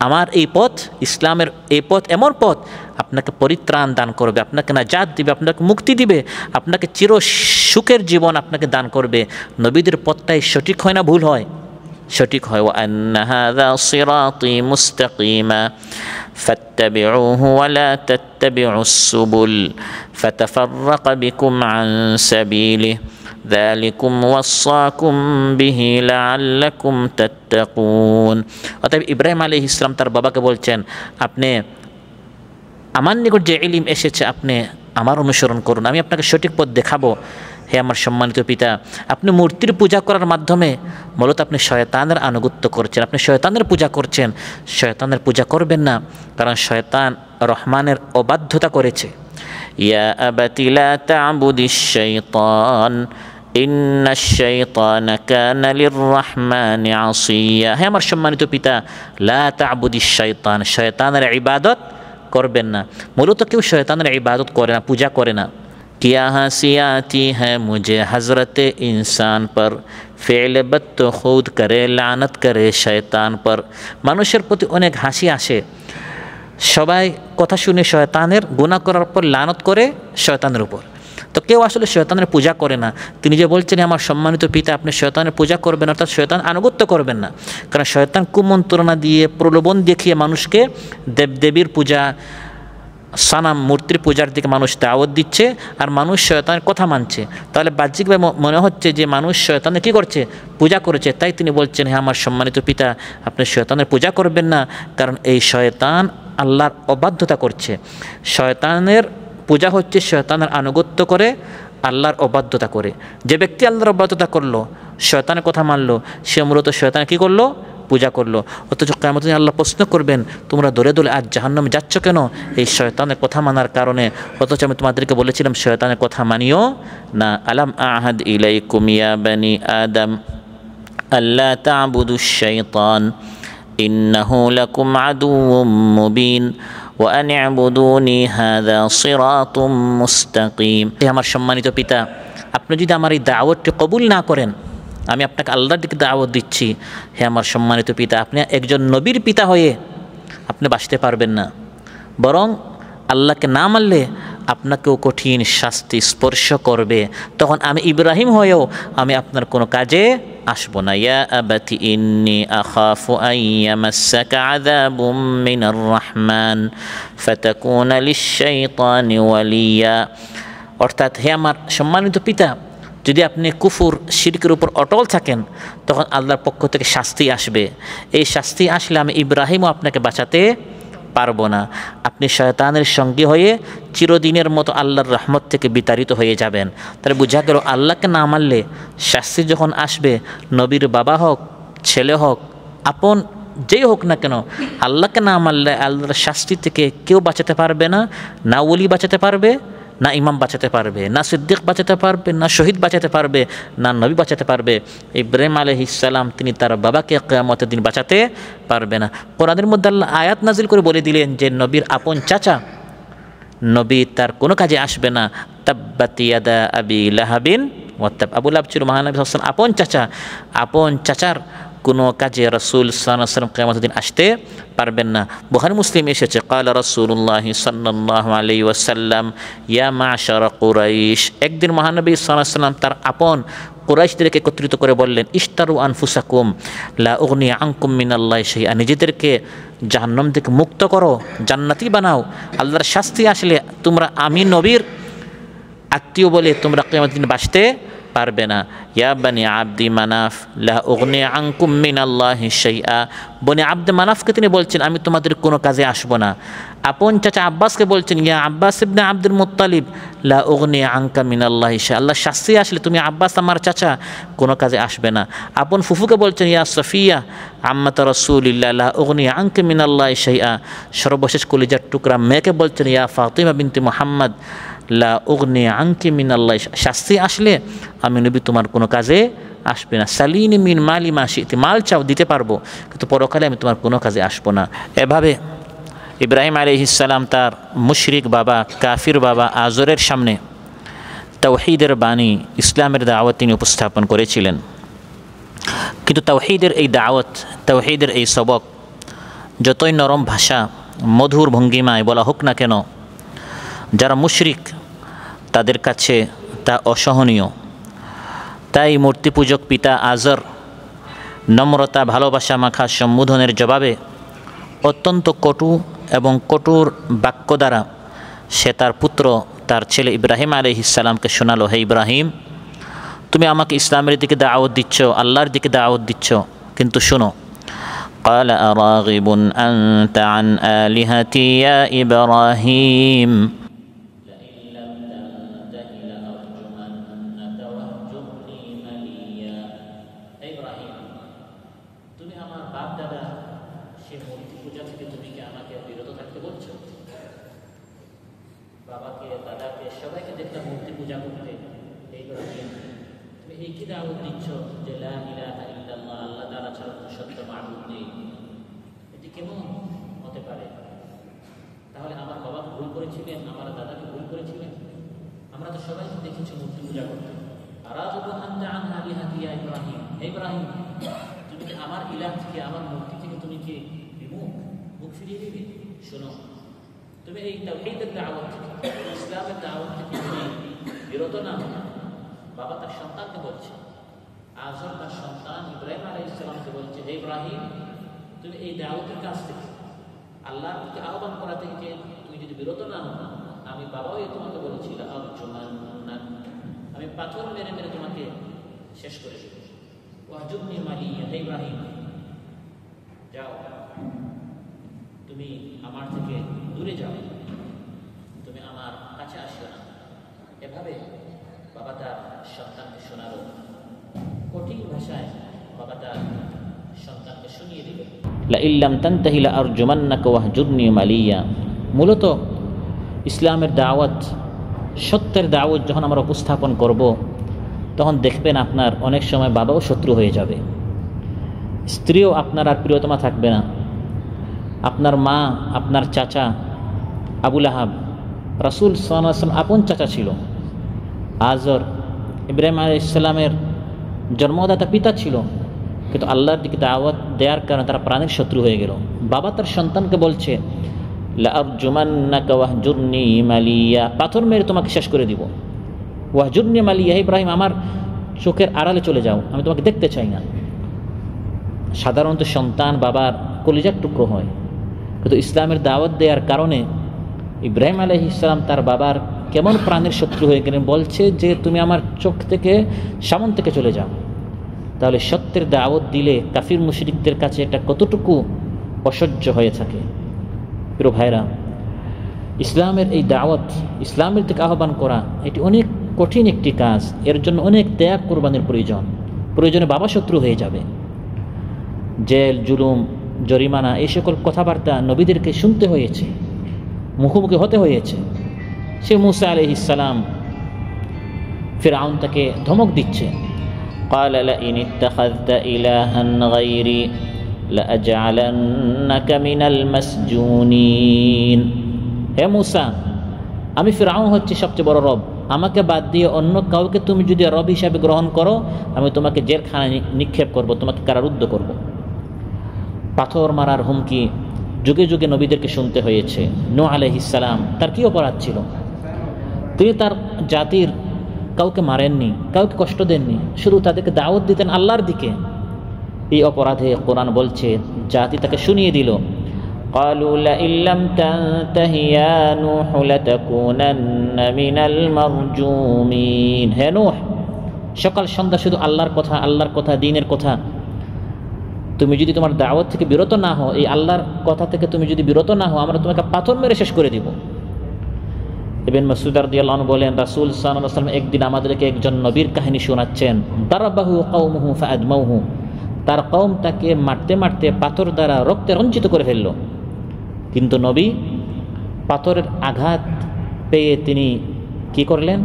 আমার এই পথ, ইসলামের এই পথ এমন পথ আপনাকে পরিত্রাণ দান করবে, আপনাকে নাজাত দিবে, আপনাকে মুক্তি দিবে, আপনাকে চির সুখের জীবন আপনাকে দান করবে। নবীদের পথটাই সঠিক হয় না ভুল হয়? সঠিক হয়। ওয়া আন্না হাযা সিরাতী মুস্তাকিমা ফাত্তাবি'উহু ওয়া লা তাত্তাবি'ুস সুবুল ফাতাফাররাকা বিকুম আন সাবিলিহি যালিকুম ওয়াসাকুম বিহি লাআল্লাকুম তাত্তাকুন। অতএব ইব্রাহিম আলাইহিস সালাম তার বাবাকে বলছেন, আপনি আমার নিকট যে ইলম এসেছে আপনি আমার অনুসরণ করুন, আমি আপনাকে সঠিক পথ দেখাবো। হে আমার সম্মানিত পিতা, আপনি মূর্তির পূজা করার মাধ্যমে মূলত আপনি শয়তানের আনুগত্য করছেন, আপনি শয়তানের পূজা করছেন। শয়তানের পূজা করবেন না, কারণ শয়তান রহমানের অবাধ্যতা করেছে। ইয়া আবাতি লা তা'বুদিশ শাইতান ইন্নাশ শাইতানা কানা লির-রাহমানি আসিয়া। হে আমার সম্মানিত পিতা, লা তা'বুদিশ শাইতান, শয়তানের ইবাদত করবেন না। মূলত কেউ শয়তানের ইবাদত করে না, পূজা করে না। কিয়া হাসি আতি হ্যাঁ মুঝে হজরতে ইনসান পর, ফেলে বদ তো খুদ করে, লানত করে শয়তান পর। মানুষের প্রতি অনেক হাসি আসে, সবাই কথা শুনে শয়তানের গুনাহ করার পর লানত করে শয়তানের উপর। তো কেউ আসলে শয়তানের পূজা করে না। তিনি যে বলছেন আমার সম্মানিত পিতা আপনি শয়তানের পূজা করবেন, অর্থাৎ শয়তান আনুগত্য করবেন না, কারণ শয়তান কুমন্ত্রণা দিয়ে প্রলোভন দেখিয়ে মানুষকে দেবদেবীর পূজা, সানাম মূর্তির পূজার দিকে মানুষ দাওয়াত দিচ্ছে, আর মানুষ শয়তানের কথা মানছে। তাহলে বাহ্যিকভাবে মনে হচ্ছে যে মানুষ শয়তানের কী করছে, পূজা করেছে। তাই তিনি বলছেন হ্যাঁ আমার সম্মানিত পিতা আপনি শয়তানের পূজা করবেন না, কারণ এই শয়তান আল্লাহর অবাধ্যতা করছে। শয়তানের পূজা হচ্ছে শয়তানের আনুগত্য করে, আল্লাহর অবাধ্যতা করে। যে ব্যক্তি আল্লাহর অবাধ্যতা করলো, শয়তানের কথা মানলো, সে মূলত শয়তান কী করলো, পূজা করলো। অথচ কিয়ামত দিন আল্লাহ প্রশ্ন করবেন তোমরা দলে দলে আজ জাহান্নামে যাচ্ছ কেন? এই শয়তানের কথা মানার কারণে। অথচ আমি তোমাদেরকে বলেছিলাম শয়তানের কথা মানিও না। আলাম আহাদ ইলাইকুম ইয়া বানি আদম আল্লা তা'বুদুশ শাইতান ইন্নাহু লাকুম আদুউম মুবিন ওয়া আন ইবুদুনি হাযা সিরাতুম মুস্তাকিম। হে আমার সম্মানিত পিতা, আপনি যদি আমার এই দাওয়াতটি কবুল না করেন, আমি আপনাকে আল্লাহর দিকে দাওয়াত দিচ্ছি, হে আমার সম্মানিত পিতা আপনি একজন নবীর পিতা হয়ে আপনি বাঁচতে পারবেন না, বরং আল্লাহকে না মানলে আপনাকেও কঠিন শাস্তি স্পর্শ করবে। তখন আমি ইব্রাহিম হয়েও আমি আপনার কোনো কাজে আসবো না। ইয়া আবাতি ইন্নী আখাফু আন ইয়ামাসসাকা আযাবুম মিনার রাহমান ফাতাকুনা লিশ-শাইতানি ওয়ালিয়া। অর্থাৎ হে আমার সম্মানিত পিতা, যদি আপনি কুফুর শিরকের উপর অটল থাকেন তখন আল্লাহর পক্ষ থেকে শাস্তি আসবে। এই শাস্তি আসলে আমি ইব্রাহিমও আপনাকে বাঁচাতে পারবো না। আপনি শয়তানের সঙ্গী হয়ে চিরদিনের মতো আল্লাহর রহমত থেকে বিতাড়িত হয়ে যাবেন। তাহলে বোঝা গেল আল্লাহকে না মানলে শাস্তি যখন আসবে, নবীর বাবা হোক, ছেলে হোক, আপন যেই হোক না কেন, আল্লাহকে না মানলে আল্লাহর শাস্তি থেকে কেউ বাঁচাতে পারবে না। না ওলি বাঁচাতে পারবে, না ইমাম বাঁচাতে পারবে, না সিদ্দিক বাঁচাতে পারবে, না শহীদ বাঁচাতে পারবে, না নবী বাঁচাতে পারবে। ইব্রাহিম আলাইহিস সালাম তিনি তার বাবাকে কিয়ামতের দিন বাঁচাতে পারবে না। কোরআনের মধ্যে আল্লাহ আয়াত নাজিল করে বলে দিলেন যে নবীর আপন চাচা নবী তার কোনো কাজে আসবে না। তাব্বাত ইয়াদা আবি লাহাবিন ওয়া তাব। আবু লাহাব ছিল মহানবী সাল্লাল্লাহু আলাইহি ওয়াসাল্লাম আপন চাচা। আপন চাচার কোনো কাজে রাসূল সাল্লাল্লাহু আলাইহি ওয়াসাল্লাম কিয়ামতের দিন আসতে পারবেন না। বুখারী মুসলিম এসেছে ক্বালা রাসূলুল্লাহ সাল্লাল্লাহু আলাইহি ওয়াসাল্লাম ইয়া মা'শারা কুরাইশ। একদিন মহানবী সাল্লাল্লাহু আলাইহি ওয়াসাল্লাম তার আপন কুরাইশদেরকে একত্রিত করে বললেন ইশতারু আনফুসাকুম লা উগনি আনকুম মিনাল্লাহি শাইআ। নিজেদেরকে জাহান্নাম থেকে মুক্ত করো, জান্নাতি বানাও। আল্লাহর শাস্তি আসলে তোমরা আমি নবীর আত্মীয় বলে তোমরা কিয়ামতের দিন বাঁচতে পারবে না। ইয়া বনি আব্দি মানাফ লা উগনি আনকুম মিনাল্লাহি শাইআ। বনি আব্দে মানাফকে তিনি বলছেন আমি তোমাদের কোনো কাজে আসবো না। আপন চাচা আব্বাসকে বলছেন ইয়া আব্বাস ইবনে আব্দুল মুত্তালিব লা উগনি আনকা মিনাল্লাহি শাইআ। আল্লাহ শাস্তি আসলে তুমি আব্বাস আমার চাচা কোনো কাজে আসবে না। আপন ফুফুকে বলছেন ইয়া সফিয়া আম্মাত রাসূলিল্লাহ লা উগনি আনকা মিনাল্লাহি শাইআ। সর্বশেষ কলিজার টুকরা মেয়েকে বলছেন ইয়া ফাতিমা বিনতি মুহাম্মদ লা উগনি আনকি মিনাল্লাহি। শাস্তি আসলে আমি নবী তোমার কোনো কাজে আসবে না। সালিনি মিন মালি মা শি'তি, মাল চাও দিতে পারবো, কিন্তু পরকালে আমি তোমার কোনো কাজে আসবো না। এভাবে ইব্রাহিম আলাইহিস সালাম তার মুশরিক বাবা, কাফির বাবা আজরের সামনে তাওহীদের বাণী, ইসলামের দাওয়াত তিনি উপস্থাপন করেছিলেন। কিন্তু তাওহীদের এই দাওয়াত, তাওহীদের এই সবক যতই নরম ভাষা, মধুর ভঙ্গিমায় বলা হোক না কেন, যারা মুশরিক তাদের কাছে তা অসহনীয়। তাই মূর্তি পূজক পিতা আজর নম্রতা, ভালোবাসা মাখা সম্বোধনের জবাবে অত্যন্ত কটু এবং কঠোর বাক্য দ্বারা সে তার পুত্র, তার ছেলে ইব্রাহিম আলাইহিস সালামকে শোনালো, হে ইব্রাহিম তুমি আমাকে ইসলামের দিকে দাওয়াত দিচ্ছ, আল্লাহর দিকে দাওয়াত দিচ্ছ, কিন্তু শোনো قال أراغب أنت عن آلهتي يا إبراهيم لئن لم تنته لأرجمنك বাবাকে, দাদাকে, সবাইকে দেখলাম মূর্তি পূজা করতে। এই ইব্রাহিম, তুমি এই কি দাওয়াত দিচ্ছ যে লা ইলাহা ইল্লাল্লাহ, আল্লাহ তাআলা ছাড়া কোনো সত্য মাবুদ নেই? এটি কেমন হতে পারে? তাহলে আমার বাবা ভুল করেছিলেন, আমার দাদাকে ভুল করেছিলেন? আমরা তো সবাই দেখেছি মূর্তি পূজা করতে। আরাযুবু আনতা আন আলিহাতি ইয়া ইব্রাহিম, হে ইব্রাহিম, তুমি কি আমার ইলাহ থেকে, আমার মূর্তি থেকে তুমি কি মুখ ফিরিয়ে দিবে? শোনো, তুমি এই তাওহীদের দাওয়াত থেকে, ইসলামের দাওয়াত থেকে তুমি বিরত না হও। বাবা তার সন্তানকে বলছে, আজর তার সন্তান ইব্রাহিম আলাইহিস সালামকে বলছে, হে ইব্রাহিম, তুমি এই দাওয়াতের কাছ থেকে, আল্লাহর দিকে আহ্বান করা থেকে তুমি যদি বিরত না হও, আমি বাবাও তোমাকে বলেছিলাম আমি পাথর মেরে মেরে তোমাকে শেষ করে দেব। ওয়াহজুরনি মালিয়া, হে ইব্রাহিম, যাও, তুমি আমার থেকে দূরে যাও, তুমি আমার কাছে আসিও না। এভাবে বাবা তার সন্তানকে শোনালো, কঠিন ভাষায় বাবা তার সন্তানকে শুনিয়ে দিল, লা ইল্লাম তানতাহি লা আরজুমান্নাকা ওয়াহজুরনি মালিয়া। মূলত ইসলামের দাওয়াত, সত্যের দাওয়াত যখন আমরা উপস্থাপন করব, তখন দেখবেন আপনার অনেক সময় বাবাও শত্রু হয়ে যাবে, স্ত্রীও আপনার আর প্রিয়তমা থাকবে না। আপনার মা, আপনার চাচা আবু লাহাব, রাসূল সাল্লাল্লাহু আলাইহি ওয়াসাল্লাম আপন চাচা ছিল। আজর ইব্রাহিম আলাইহিস সালামের জন্মদাতা পিতা ছিল, কিন্তু আল্লাহর দিকে দাওয়াত দেওয়ার কারণে তারা প্রাণের শত্রু হয়ে গেল। বাবা তার সন্তানকে বলছে, লা আরজুমান্নাকা ওয়াহজুরনি মালিয়া, পাথর মেরে তোমাকে শেষ করে দিব। ওয়াহজুরনি মালিয়া, হে ইব্রাহিম, আমার চোখের আড়ালে চলে যাও, আমি তোমাকে দেখতে চাই না। সাধারণত সন্তান বাবার কলিজার টুকরো হয়, কিন্তু ইসলামের দাওয়াত দেওয়ার কারণে ইব্রাহিম আলাইহিস সালাম তার বাবার কেমন প্রাণের শত্রু হয়ে গেলেন। বলছে যে তুমি আমার চোখ থেকে, সামন থেকে চলে যাও। তাহলে সত্যের দাওয়াত দিলে কাফির মুশরিকদের কাছে এটা কতটুকু অসহ্য হয়ে থাকে। প্রিয় ভাইরা, ইসলামের এই দাওয়াত, ইসলামের দিকে আহ্বান করা, এটি অনেক কঠিন একটি কাজ। এর জন্য অনেক ত্যাগ কোরবানির প্রয়োজনে বাবা শত্রু হয়ে যাবে। জেল, জুলুম, জরিমানা, এই সকল কথাবার্তা নবীদেরকে শুনতে হয়েছে, মুখোমুখি হতে হয়েছে। সে মূসা আলাইহিস সালাম, ফিরআউন তাকে ধমক দিচ্ছে, قال لئن اتخذت إلها غيري لأجعلنك من المسجونين। হে মূসা, আমি ফিরআউন হচ্ছি সবচেয়ে বড় রব, আমাকে বাদ দিয়ে অন্য কাউকে তুমি যদি রব হিসাবে গ্রহণ করো, আমি তোমাকে জেলখানায় নিক্ষেপ করব, তোমাকে কারারুদ্ধ করব। পাথর মারার হুমকি যুগে যুগে নবীদেরকে শুনতে হয়েছে। নূহ আলাইহিস সালাম, তার কি অপরাধ ছিল? তিনি তার জাতির কাউকে মারেননি, কাউকে কষ্ট দেননি, শুধু তাদেরকে দাওয়াত দিতেন আল্লাহর দিকে। এই অপরাধে কোরআন বলছে, জাতি তাকে শুনিয়ে দিল, قالوا لئن لم تنته يا نوح لتكونن من المرجومين। হে নূহ, সকাল সন্ধ্যা শুধু আল্লাহর কথা, আল্লাহর কথা, দ্বীনের কথা। তুমি যদি তোমার দাওয়াত থেকে বিরত না হও, এই আল্লাহর কথা থেকে তুমি যদি বিরত না হও, আমরা তোমাকে পাথর মেরে শেষ করে দিব। ইবনে মাসউদ রাদিয়াল্লাহু আনহু বলেন, রাসূল সাল্লাল্লাহু আলাইহি ওয়াসাল্লাম একদিন আমাদেরকে একজন নবীর কাহিনী শোনাচ্ছেন। দারাবাহু কওমুহু ফাআদমাউহু, তার কওম তাকে মারতে মারতে পাথর দ্বারা রক্তে রঞ্জিত করে ফেলল। কিন্তু নবী পাথরের আঘাত পেয়ে তিনি কি করলেন?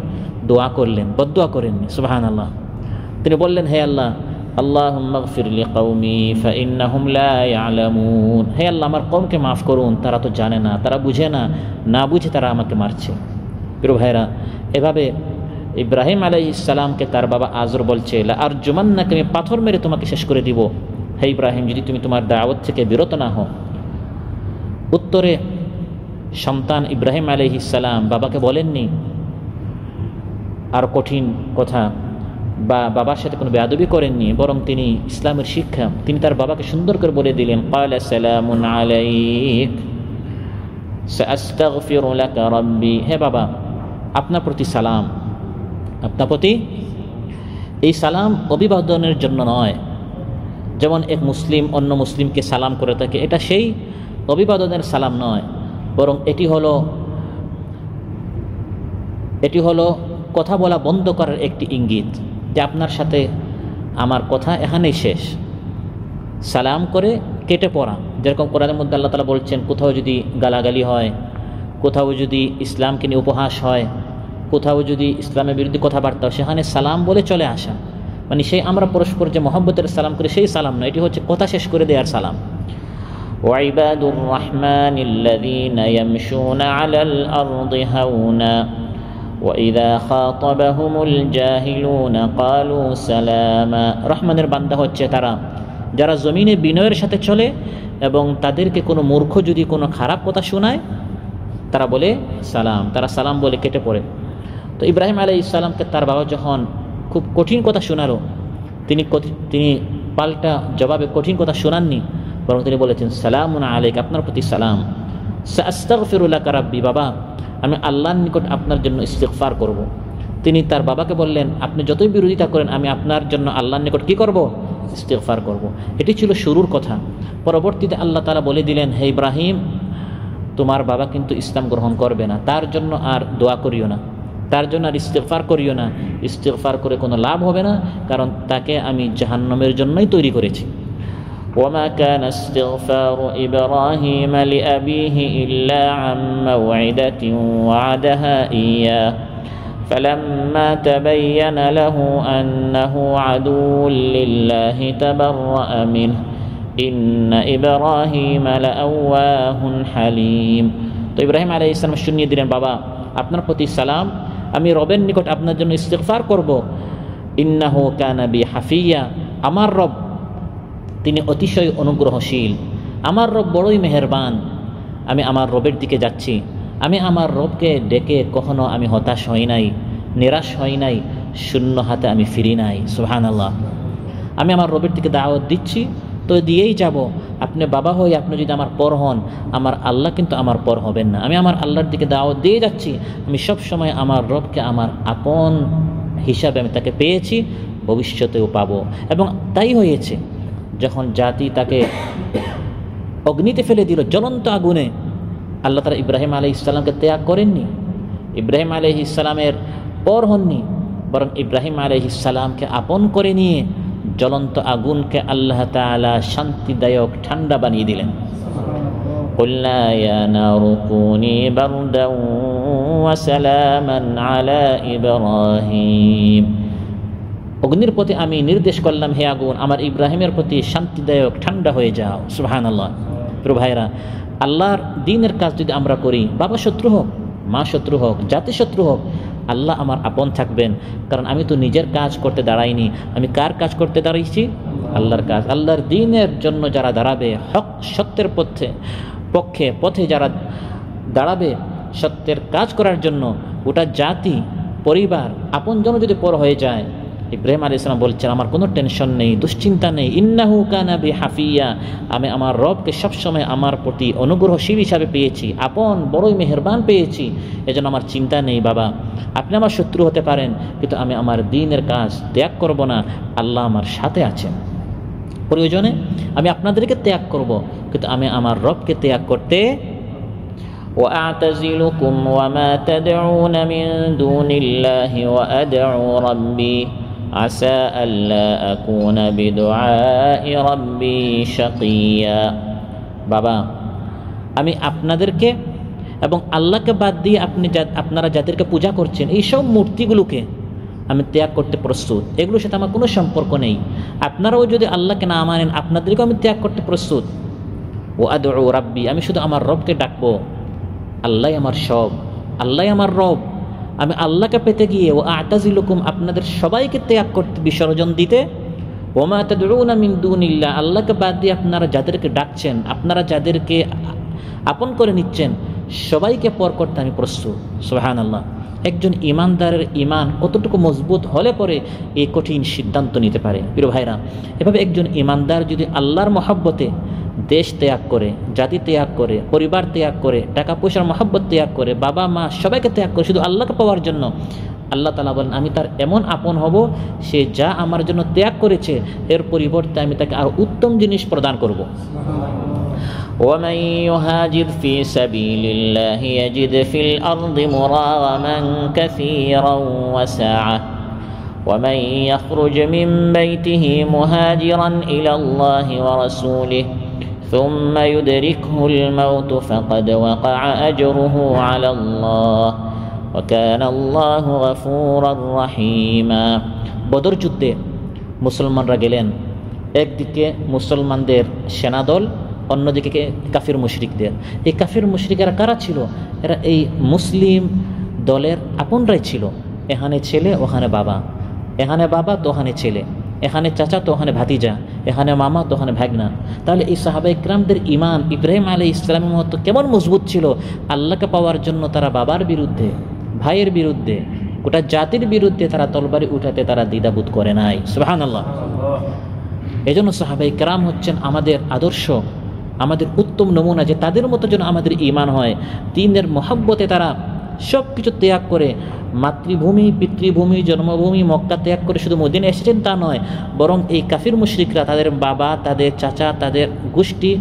দোয়া করলেন, বদদোয়া করেননি। সুবহানাল্লাহ। তিনি বললেন, হে আল্লাহ, আল্লাহুম্মা গফির লিকাওমি ফাইন্নাহুম লা ইয়ালামুন। হে আল্লাহ, আমার কওমকে মাফ করুন, তারা তো জানে না, তারা বুঝে না, না বুঝে তারা আমাকে মারছে। প্রিয় ভাইরা, এভাবে ইব্রাহিম আলাইহিস সালামকে তার বাবা আজর বলছে, লা আরজুমান্নাকা, আমি পাথর মেরে তোমাকে শেষ করে দিব। হে ইব্রাহিম, যদি তুমি তোমার দাওয়াত থেকে বিরত না হও। উত্তরে সন্তান ইব্রাহিম আলাইহিস সালাম বাবাকে বলেননি আর কঠিন কথা, বা বাবার সাথে কোনো বেয়াদবি করেননি, বরং তিনি ইসলামের শিক্ষা তিনি তার বাবাকে সুন্দর করে বলে দিলেন, ক্বালা সালামুন আলাইক সাআস্তাগফিরু লাকা রাব্বি। হে বাবা, আপনার প্রতি সালাম, আপনার প্রতি। এই সালাম অভিবাদনের জন্য নয়, যেমন এক মুসলিম অন্য মুসলিমকে সালাম করে থাকে, এটা সেই অভিবাদনের সালাম নয়, বরং এটি হলো কথা বলা বন্ধ করার একটি ইঙ্গিত, যে আপনার সাথে আমার কথা এখানেই শেষ। সালাম করে কেটে পড়া, যেরকম কোরআনের মধ্যে আল্লাহ তাআলা বলছেন, কোথাও যদি গালাগালি হয়, কোথাও যদি ইসলামকে নিয়ে উপহাস হয়, কোথাও যদি ইসলামের বিরুদ্ধে কথাবার্তা হয়, সেখানে সালাম বলে চলে আসা, মানে সেই আমরা পরস্পর যে মহব্বতের সালাম করি সেই সালাম নয়, এটি হচ্ছে কথা শেষ করে দেওয়ার সালাম। وعباد الرحمن الذين يمشون على الأرض هونا وإذا خاطبهم الجاهلون قالوا سلاما। রহমানের বান্দা হচ্ছে তারা যারা জমিনে বিনয়ের সাথে চলে এবং তাদেরকে কোনো মূর্খ যদি কোনো খারাপ কথা শোনায় তারা বলে সালাম, তারা সালাম বলে কেটে পড়ে। তো ইব্রাহিম আলাইহিস সালামকে তার বাবা যখন খুব কঠিন কথা শোনালো, তিনি পাল্টা জবাবে কঠিন কথা শোনাননি, বরং তিনি বলেছেন সালামুন আলাইক, আপনার প্রতি সালাম। সাস্তাগফিরু লাকা রাব্বি, বাবা আমি আল্লাহর নিকট আপনার জন্য ইস্তিগফার করব। তিনি তার বাবাকে বললেন আপনি যতই বিরোধিতা করেন আমি আপনার জন্য আল্লাহর নিকট কি করব? ইস্তিগফার করব। এটি ছিল শুরুর কথা। পরবর্তীতে আল্লাহ তাআলা বলে দিলেন, হে ইব্রাহিম তোমার বাবা কিন্তু ইসলাম গ্রহণ করবে না, তার জন্য আর দোয়া করিও না, তার জন্য আর ইস্তিগফার করিও না, ইস্তিগফার করে কোনো লাভ হবে না, কারণ তাকে আমি জাহান্নামের জন্যই তৈরি করেছি। وما كان استغفار إبراهيم لأبيه إلا عن موعدة وعدها إياه فلما تبين له أنه عدو لله تبرأ منه إن إبراهيم لأواه حليم। তো ইব্রাহিম আলাইহিস সালাম শুনিয়ে দিলেন, বাবা আপনার প্রতি সালাম, আমি রবের নিকট আপনার জন্য ইস্তিগফার করব। ইন্নাহু কানা বি হাফিয়া, আমার রব তিনি অতিশয় অনুগ্রহশীল, আমার রব বড়ই মেহেরবান। আমি আমার রবের দিকে যাচ্ছি, আমি আমার রবকে ডেকে কখনো আমি হতাশ হই নাই, নিরাশ হই নাই, শূন্য হাতে আমি ফিরি নাই। সুবহানাল্লাহ। আমি আমার রবের দিকে দাওয়াত দিচ্ছি তো দিয়েই যাব। আপনি বাবা হই, আপনি যদি আমার পর হন, আমার আল্লাহ কিন্তু আমার পর হবেন না। আমি আমার আল্লাহর দিকে দাওয়াত দিয়ে যাচ্ছি, আমি সব সময় আমার রবকে আমার আপন হিসাবে আমি তাকে পেয়েছি, ভবিষ্যতেও পাবো। এবং তাই হয়েছে। যখন জাতি তাকে অগ্নিতে ফেলে দিল, জ্বলন্ত আগুনে, আল্লাহ তাআলা ইব্রাহিম আলাইহিস সালামকে ত্যাগ করেননি, ইব্রাহিম আলাইহিস সালামের পর হননি, বরং ইব্রাহিম আলাইহিস সালামকে আপন করে নিয়ে জ্বলন্ত আগুনকে আল্লাহ তাআলা শান্তিদায়ক ঠান্ডা বানিয়ে দিলেন। কুল্লা ইয়া নারু কুনি বারদান ওয়া সালামান আলা ইব্রাহিম, অগ্নির প্রতি আমি নির্দেশ করলাম, হে আগুন আমার ইব্রাহিমের প্রতি শান্তিদায়ক ঠান্ডা হয়ে যাও। সুবহানাল্লাহ। প্রিয় ভাইরা, আল্লাহর দ্বীনের কাজ যদি আমরা করি, বাবা শত্রু হোক, মা শত্রু হোক, জাতি শত্রু হোক, আল্লাহ আমার আপন থাকবেন। কারণ আমি তো নিজের কাজ করতে দাঁড়াইনি, আমি কার কাজ করতে দাঁড়িয়েছি? আল্লাহর কাজ। আল্লাহর দ্বীনের জন্য যারা দাঁড়াবে, হক সত্যের পথে যারা দাঁড়াবে, সত্যের কাজ করার জন্য, গোটা জাতি পরিবার আপনজন যদি পর হয়ে যায়, ইব্রাহিম আলাইহিস সালাম বলছেন আমার কোনো টেনশন নেই, দুশ্চিন্তা নেই। ইন্নাহু কানা বি হাফিয়া, আমি আমার রবকে সবসময় আমার প্রতি অনুগ্রহশীল হিসাবে পেয়েছি, আপন বড়ই মেহেরবান পেয়েছি, এজন্য আমার চিন্তা নেই। বাবা আপনি আমার শত্রু হতে পারেন, কিন্তু আমি আমার দ্বীনের কাজ ত্যাগ করব না, আল্লাহ আমার সাথে আছেন। প্রয়োজনে আমি আপনাদেরকে ত্যাগ করব, কিন্তু আমি আমার রবকে ত্যাগ করতে وأعتزلكم وما تدعون من دون الله وأدعو ربي عسى ألا أكون بدعاء ربي شقيا। বাবা আমি আপনাদেরকে এবং আল্লাহকে বাদ দিয়ে আপনারা যাদেরকে পূজা করছেন এই সব মূর্তিগুলোকে আমি ত্যাগ করতে প্রস্তুত, এগুলোর সাথে আমার কোনো সম্পর্ক নেই। আপনারাও যদি আল্লাহকে না মানেন, আপনাদেরকেও আমি ত্যাগ করতে প্রস্তুত। ও আদউ রাব্বি, আমি শুধু আমার রবকে ডাকবো, আল্লাহ আমার সব, আল্লাহ আমার রব। আমি আল্লাহকে পেতে গিয়ে ও আতাজিলুকুম আপনাদের সবাইকে ত্যাগ করতে, বিসর্জন দিতে, ওমা তাদউনা মিন দুনিল্লাহ আল্লাহকে বাদ দিয়ে আপনারা যাদেরকে ডাকছেন, আপনারা যাদেরকে আপন করে নিচ্ছেন, সবাইকে পর করতে আমি প্রস্তুত। সুবহানাল্লাহ। একজন ইমানদারের ইমান কতটুকু মজবুত হলে পরে এই কঠিন সিদ্ধান্ত নিতে পারে। প্রিয় ভাইরা, এভাবে একজন ইমানদার যদি আল্লাহর মহব্বতে দেশ ত্যাগ করে, জাতি ত্যাগ করে, পরিবার ত্যাগ করে, টাকা পয়সার মহব্বত ত্যাগ করে, বাবা মা সবাইকে ত্যাগ করে শুধু আল্লাহকে পাওয়ার জন্য, আল্লাহ তাআলা বলেন আমি তার এমন আপন হব, সে যা আমার জন্য ত্যাগ করেছে এর পরিবর্তে আমি তাকে আরো উত্তম জিনিস প্রদান করব। ومن يهاجر في سبيل الله يجد في الأرض مراغما كثيرا وسعة ومن يخرج من بيته مهاجرا إلى الله ورسوله ثم يدركه الموت فقد وقع أجره على الله وكان الله غفورا رحيما বদর যুদ্ধে মুসলমানরা গেলেন, একদিকে মুসলমানদের সেনাদল, অন্যদিকে কাফির মুশরিকদের। এই কাফির মুশরিকেরা কারা ছিল? এরা এই মুসলিম দলের আপনরাই ছিল। এখানে ছেলে, ওখানে বাবা, এখানে বাবা তো ওখানে ছেলে, এখানে চাচা তো ওখানে ভাতিজা, এখানে মামা তো ওখানে ভাগনা। তাহলে এই সাহাবায়ে কিরামদের ঈমান ইব্রাহিম আলাইহিস সালামের মতো কেমন মজবুত ছিল! আল্লাহকে পাওয়ার জন্য তারা বাবার বিরুদ্ধে, ভাইয়ের বিরুদ্ধে, গোটা জাতির বিরুদ্ধে তারা তলবারি উঠাতে তারা দ্বিধাবোধ করে নাই। সুবহানাল্লাহ। এজন্য সাহাবায়ে কিরাম হচ্ছেন আমাদের আদর্শ, আমাদের উত্তম নমুনা, যে তাদের মতো যেন আমাদের ঈমান হয়। দ্বীনের মহব্বতে তারা সব কিছু ত্যাগ করে, মাতৃভূমি, পিতৃভূমি, জন্মভূমি মক্কা ত্যাগ করে শুধু মদিনা এসেছেন তা নয়, বরং এই কাফির মুশরিকরা, তাদের বাবা, তাদের চাচা, তাদের গোষ্ঠী,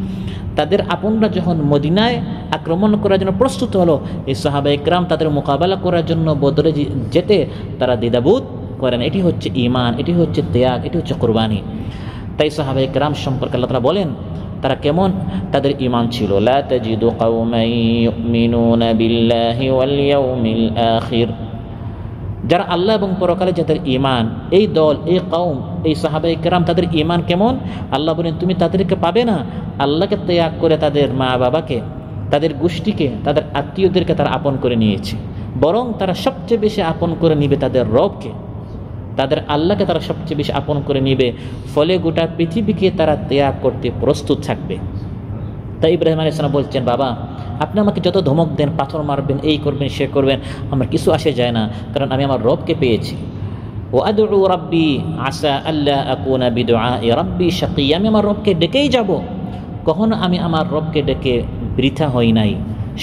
তাদের আপনরা যখন মদিনায় আক্রমণ করার জন্য প্রস্তুত হলো, এই সাহাবায়ে কিরাম তাদের মোকাবেলা করার জন্য বদরে যেতে তারা দ্বিধাবোধ করেন। এটি হচ্ছে ঈমান, এটি হচ্ছে ত্যাগ, এটি হচ্ছে কুরবানি। তাই সাহাবায়ে কিরাম সম্পর্কে আল্লাহ তাআলা বলেন তারা কেমন, তাদের ঈমান ছিল। লা তাজিদু কওমান ইউমিনুনা বিল্লাহি ওয়াল ইয়াউমিল আখির, যারা আল্লাহ এবং পরকালে যাদের ঈমান, এই দল, এই কওম, এই সাহাবায়ে কিরাম তাদের ঈমান কেমন? আল্লাহ বলেন তুমি তাদেরকে পাবে না আল্লাহকে ত্যাগ করে তাদের মা বাবাকে, তাদের গোষ্ঠীকে, তাদের আত্মীয়দেরকে তারা আপন করে নিয়েছে, বরং তারা সবচেয়ে বেশি আপন করে নিবে তাদের রবকে, তাদের আল্লাহকে তারা সবচেয়ে বেশি আপন করে নিবে। ফলে গোটা পৃথিবীকে তারা ত্যাগ করতে প্রস্তুত থাকবে। তাই ইব্রাহিম আলাইহিস সালাম বলছেন, বাবা আপনি আমাকে যত ধমক দেন, পাথর মারবেন, এই করবেন, সে করবেন, আমার কিছু আসে যায় না, কারণ আমি আমার রবকে পেয়েছি। ওয়া আদউ রাব্বি আসা আল্লা আকুনা বিদুআই রাব্বি শাকিয়া, আমি আমার রবকে ডেকেই যাব, কখনো আমি আমার রবকে ডেকে বৃথা হই নাই,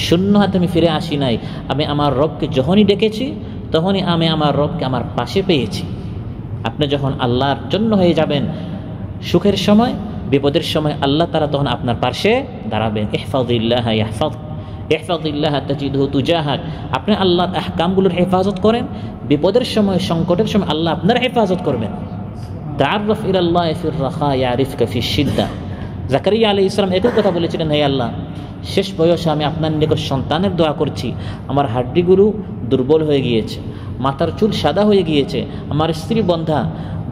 শূন্য হাতে আমি ফিরে আসি নাই। আমি আমার রবকে যখনই ডেকেছি তখনই আমি আমার রবকে আমার পাশে পেয়েছি। আপনি যখন আল্লাহর জন্য হয়ে যাবেন, সুখের সময়, বিপদের সময় আল্লাহ তাআলা তখন আপনার পাশে দাঁড়াবেন। ইহফাযিল্লাহ ইয়াহফাযক, ইহফাযিল্লাহ তাজিদহু তুজাহাক। আপনি আল্লাহর আহকামগুলোর হেফাজত করেন, বিপদের সময়, সংকটের সময় আল্লাহ আপনার হেফাজত করবেন। তাআররাফ ইলাল্লাহি ফির রাখা ইয়ারিফকা ফিশ শিদ্দা। জাকারিয়া আলাইহিস সালাম একই কথা বলেছিলেন, হে আল্লাহ, শেষ বয়সে আমি আপনার নিকট সন্তানের দোয়া করছি, আমার হাড্ডিগুলো দুর্বল হয়ে গিয়েছে, মাথার চুল সাদা হয়ে গিয়েছে, আমার স্ত্রী বন্ধা,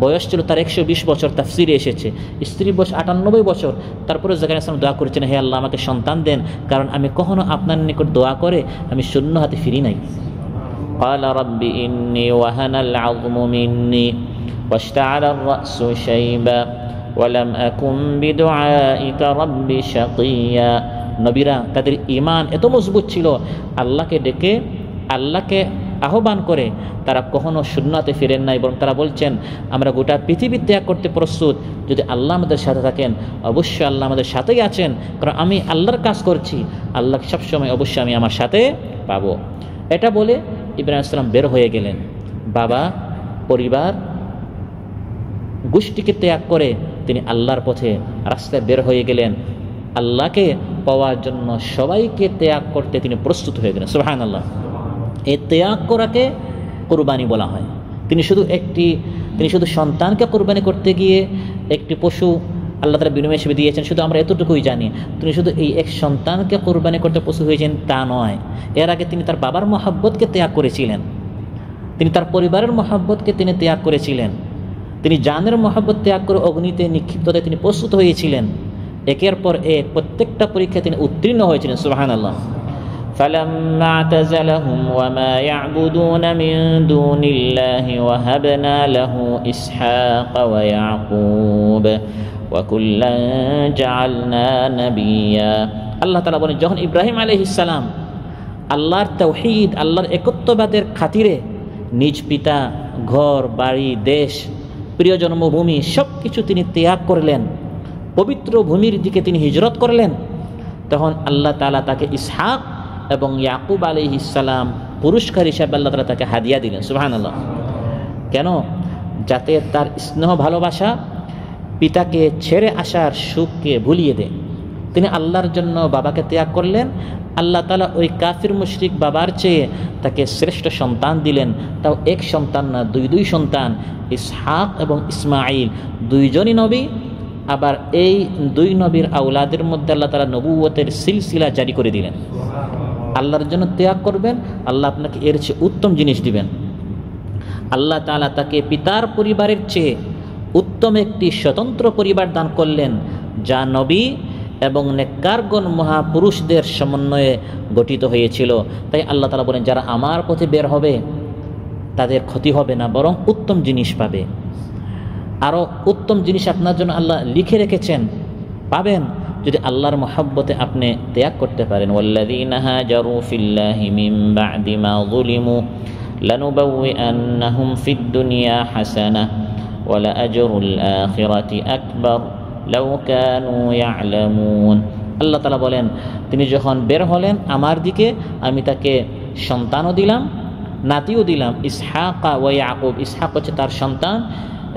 বয়স ছিল তার 120 বছর, তাফসিরে এসেছে, স্ত্রী বয়স 98 বছর। তারপরে জাকারিয়া আলাইহিস সালাম দোয়া করেছেন, হে আল্লাহ আমাকে সন্তান দেন, কারণ আমি কখনো আপনার নিকট দোয়া করে আমি শূন্য হাতে ফিরি নাই। ক্বালা রাব্বি ইন্নী ওয়াহানাল আযমু মিন্নী ওয়াশতাআলার রাসু শাইবা ওয়া লাম আকুম বিদুআইকা রাব্বি শাকিয়া। নবীরা তাদের ঈমান এত মজবুত ছিল, আল্লাহকে ডেকে, আল্লাহকে আহ্বান করে তারা কখনো শূন্যতে ফিরেন নাই, বরং তারা বলছেন আমরা গোটা পৃথিবী ত্যাগ করতে প্রস্তুত, যদি আল্লাহ আমাদের সাথে থাকেন অবশ্যই আল্লাহ আমাদের সাথেই আছেন, কারণ আমি আল্লাহর কাজ করছি, আল্লাহকে সবসময় অবশ্যই আমি আমার সাথে পাবো। এটা বলে ইব্রাহিম আলাইহিস সালাম বের হয়ে গেলেন। বাবা, পরিবার, গোষ্ঠীকে ত্যাগ করে তিনি আল্লাহর পথে রাস্তায় বের হয়ে গেলেন। আল্লাহকে পাওয়ার জন্য সবাইকে ত্যাগ করতে তিনি প্রস্তুত হয়ে গেলেন। সুবহানাল্লাহ। এই ত্যাগ করাকে কুরবানি বলা হয়। তিনি শুধু সন্তানকে কুরবানি করতে গিয়ে একটি পশু আল্লাহ তাআলা বিনিময় হিসেবে দিয়েছেন, শুধু আমরা এতটুকুই জানি। তিনি শুধু এই এক সন্তানকে কুরবানি করতে প্রস্তুত হয়েছেন তা নয়, এর আগে তিনি তার বাবার মহব্বতকে ত্যাগ করেছিলেন, তিনি তার পরিবারের মহব্বতকে তিনি ত্যাগ করেছিলেন, তিনি জানের মহব্বত ত্যাগ করে অগ্নিতে নিক্ষিপ্ততে তিনি প্রস্তুত হয়েছিলেন। একের পর এক প্রত্যেকটা পরীক্ষায় তিনি উত্তীর্ণ হয়েছিলেন। সুবহানাল্লাহ। فلما اعتزلهم وما يعبدون من دون الله وهبنا له إسحاق ويعقوب وكلا جعلنا نبيا। আল্লাহ তাআলা বলেন, যখন ইব্রাহিম আলাইহিস সালাম আল্লাহর তাওহীদ, আল্লাহর একত্ববাদের খাতিরে নিজ পিতা, ঘর, বাড়ি, দেশ, প্রিয় জন্মভূমি সব কিছু তিনি ত্যাগ করলেন, পবিত্র ভূমির দিকে তিনি হিজরত করলেন, তখন আল্লাহ তাআলা তাকে ইসহাক এবং ইয়াকুব আলাইহিস সালাম পুরস্কার হিসাবে আল্লাহ তাআলা তাকে হাদিয়া দিলেন। সুবহানাল্লাহ। কেন? যাতে তার স্নেহ ভালোবাসা পিতাকে ছেড়ে আসার সুখকে ভুলিয়ে দেয়। তিনি আল্লাহর জন্য বাবাকে ত্যাগ করলেন, আল্লাহ তাআলা ওই কাফির মুশরিক বাবার চেয়ে তাকে শ্রেষ্ঠ সন্তান দিলেন, তাও এক সন্তান না, দুই সন্তান, ইসহাক এবং ইসমাঈল, দুইজনই নবী, আবার এই দুই নবীর আওলাদের মধ্যে আল্লাহ তাআলা নবুয়তের সিলসিলা জারি করে দিলেন। আল্লাহর জন্য ত্যাগ করবেন, আল্লাহ আপনাকে এর চেয়ে উত্তম জিনিস দিবেন। আল্লাহ তাআলা তাকে পিতার পরিবারের চেয়ে উত্তম একটি স্বতন্ত্র পরিবার দান করলেন, যা নবী এবং নেককারগণ মহাপুরুষদের সমন্বয়ে গঠিত হয়েছিল। তাই আল্লাহ তাআলা বলেন, যারা আমার পথে বের হবে তাদের ক্ষতি হবে না, বরং উত্তম জিনিস পাবে। আরও উত্তম জিনিস আপনার জন্য আল্লাহ লিখে রেখেছেন, পাবেন যদি আল্লাহর মহব্বতে আপনি ত্যাগ করতে পারেন। ওয়াল্লাযীনা হাজারু ফিল্লাহি মিন বা'দি মা যুলিমু লানুবাউইআন্নাহুম ফিদ দুনিয়া হাসানাহ ওয়া লাআজরুল আখিরাতি আকবার লাউ কানু ইয়ালামুন। আল্লাহ তাআলা বলেন, তিনি যখন বের হলেন আমার দিকে, আমি তাকে সন্তানও দিলাম, নাতিও দিলাম, ইসহাকা ওয়া ইয়াকুব। ইসহাক হচ্ছে তার সন্তান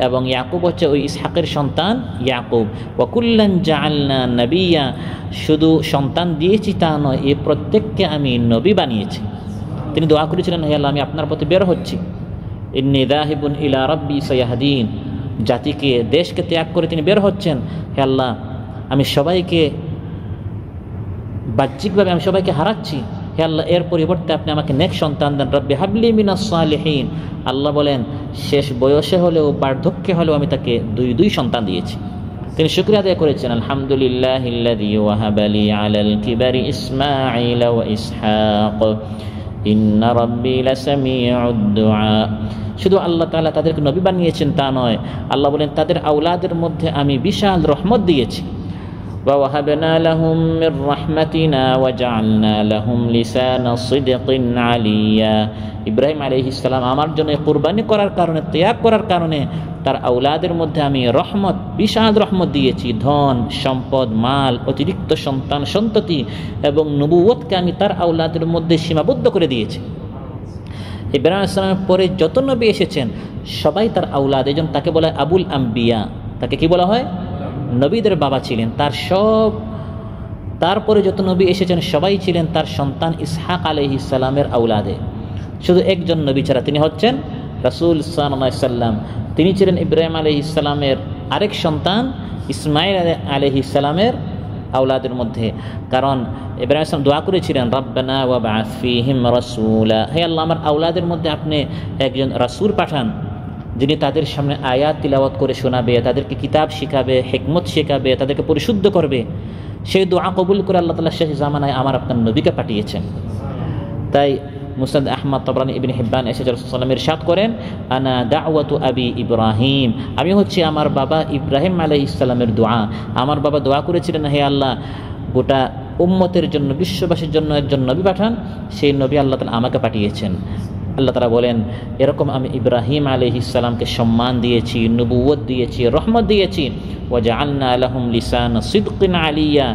এবং ইয়াকুব হচ্ছে ওই ইসহাকের সন্তান ইয়াকুব। ওয়া কুল্লান জাআলনা নাবিয়্যা, শুধু সন্তান দিয়েছি তা নয়, এই প্রত্যেককে আমি নবী বানিয়েছি। তিনি দোয়া করেছিলেন, হে আল্লাহ, আমি আপনার পথে বের হচ্ছি, ইন্নী যাহিবুন ইলা রাব্বি সায়াহদিন। জাতিকে, দেশকে ত্যাগ করে তিনি বের হচ্ছেন, হে আল্লাহ, আমি সবাইকে বাহ্যিকভাবে আমি সবাইকে হারাচ্ছি, হে আল্লাহ, এর পরিবর্তে আপনি আমাকে নেক সন্তান দেন। রব্বি হাবলি মিনাস সালিহিন। আল্লাহ বলেন, শেষ বয়সে হলেও বার্ধক্যে হলেও আমি তাকে দুই সন্তান দিয়েছি। তিনি শুকরিয়া আদায় করেছেন, আলহামদুলিল্লাহিল্লাযী ওয়াহাবা লি আলাল কিবারি ইসমাঈল ওয়া ইসহাক ইন্না রাব্বি লাসামিউদ দুআ। শুধু আল্লাহ তাআলা তাদেরকে নবী বানিয়েছেন তা নয়, আল্লাহ বলেন তাদের আওলাদের মধ্যে আমি বিশাল রহমত দিয়েছি। وَوَهَبْنَا لَهُم مِّن رَّحْمَتِنَا وَجَعَلْنَا لَهُمْ لِسَانَ صِدْقٍ عَلِيًّا। ইব্রাহিম আলাইহিস সালাম আমার জন্য কুরবানি করার কারণে, ত্যাগ করার কারণে তার আওলাদের মধ্যে আমি রহমত, বিশাল রহমত দিয়েছি। ধন সম্পদ, মাল, অতিরিক্ত সন্তান সন্ততি এবং নবুয়তকে আমি তার আওলাদের মধ্যে সীমাবদ্ধ করে দিয়েছি। ইব্রাহিম আলাইহিস সালামের পরে যত নবী এসেছেন সবাই তার আওলাদ, এজন্য তাকে বলা হয় আবুল আম্বিয়া। তাকে কি বলা হয়? নবীদের বাবা ছিলেন। তারপরে যত নবী এসেছেন সবাই ছিলেন তার সন্তান ইসহাক আলাইহিস সালামের আওলাদে। শুধু একজন নবী ছাড়া, তিনি হচ্ছেন রাসূল সাল্লাল্লাহু আলাইহি সাল্লাম। তিনি ছিলেন ইব্রাহিম আলাইহিস সালামের আরেক সন্তান ইসমাঈল আলাইহিস সালামের আওলাদের মধ্যে। কারণ ইব্রাহিম আলাইহিস সালাম দোয়া করেছিলেন, রব্বানা ওয়াবআথ ফীহিম রাসূলা, হে আল্লাহ, আমার আওলাদের মধ্যে আপনি একজন রাসূল পাঠান, যিনি তাদের সামনে আয়াত তিলাওয়াত করে শোনাবে, তাদেরকে কিতাব শেখাবে, হিকমত শেখাবে, তাদেরকে পরিশুদ্ধ করবে। সেই দোয়া কবুল করে আল্লাহ তাআলা শেষ জামানায় আমার আপনার নবীকে পাঠিয়েছেন। তাই মুসনাদ আহমদ, তাবরানী, ইবনে হিব্বান এসেছে, রাসূল সাল্লাল্লাহু আলাইহি ওয়াসাল্লাম ইরশাদ করেন, আনা দাওয়াতু আবি ইব্রাহিম, আমি হচ্ছি আমার বাবা ইব্রাহিম আলাইহিস সালামের দোয়া। আমার বাবা দোয়া করেছিলেন, হে আল্লাহ, গোটা উম্মতের জন্য, বিশ্ববাসীর জন্য একজন নবী পাঠান। সেই নবী আল্লাহ তাআলা আমাকে পাঠিয়েছেন। আল্লাহ তাআলা বলেন, এরকম আমি ইব্রাহিম আলাইহিস সালামকে সম্মান দিয়েছি, নবুয়ত দিয়েছি, রহমত দিয়েছি। ওয়া জাআলনা লাহুম লিসানা সিদকিন আলিয়া,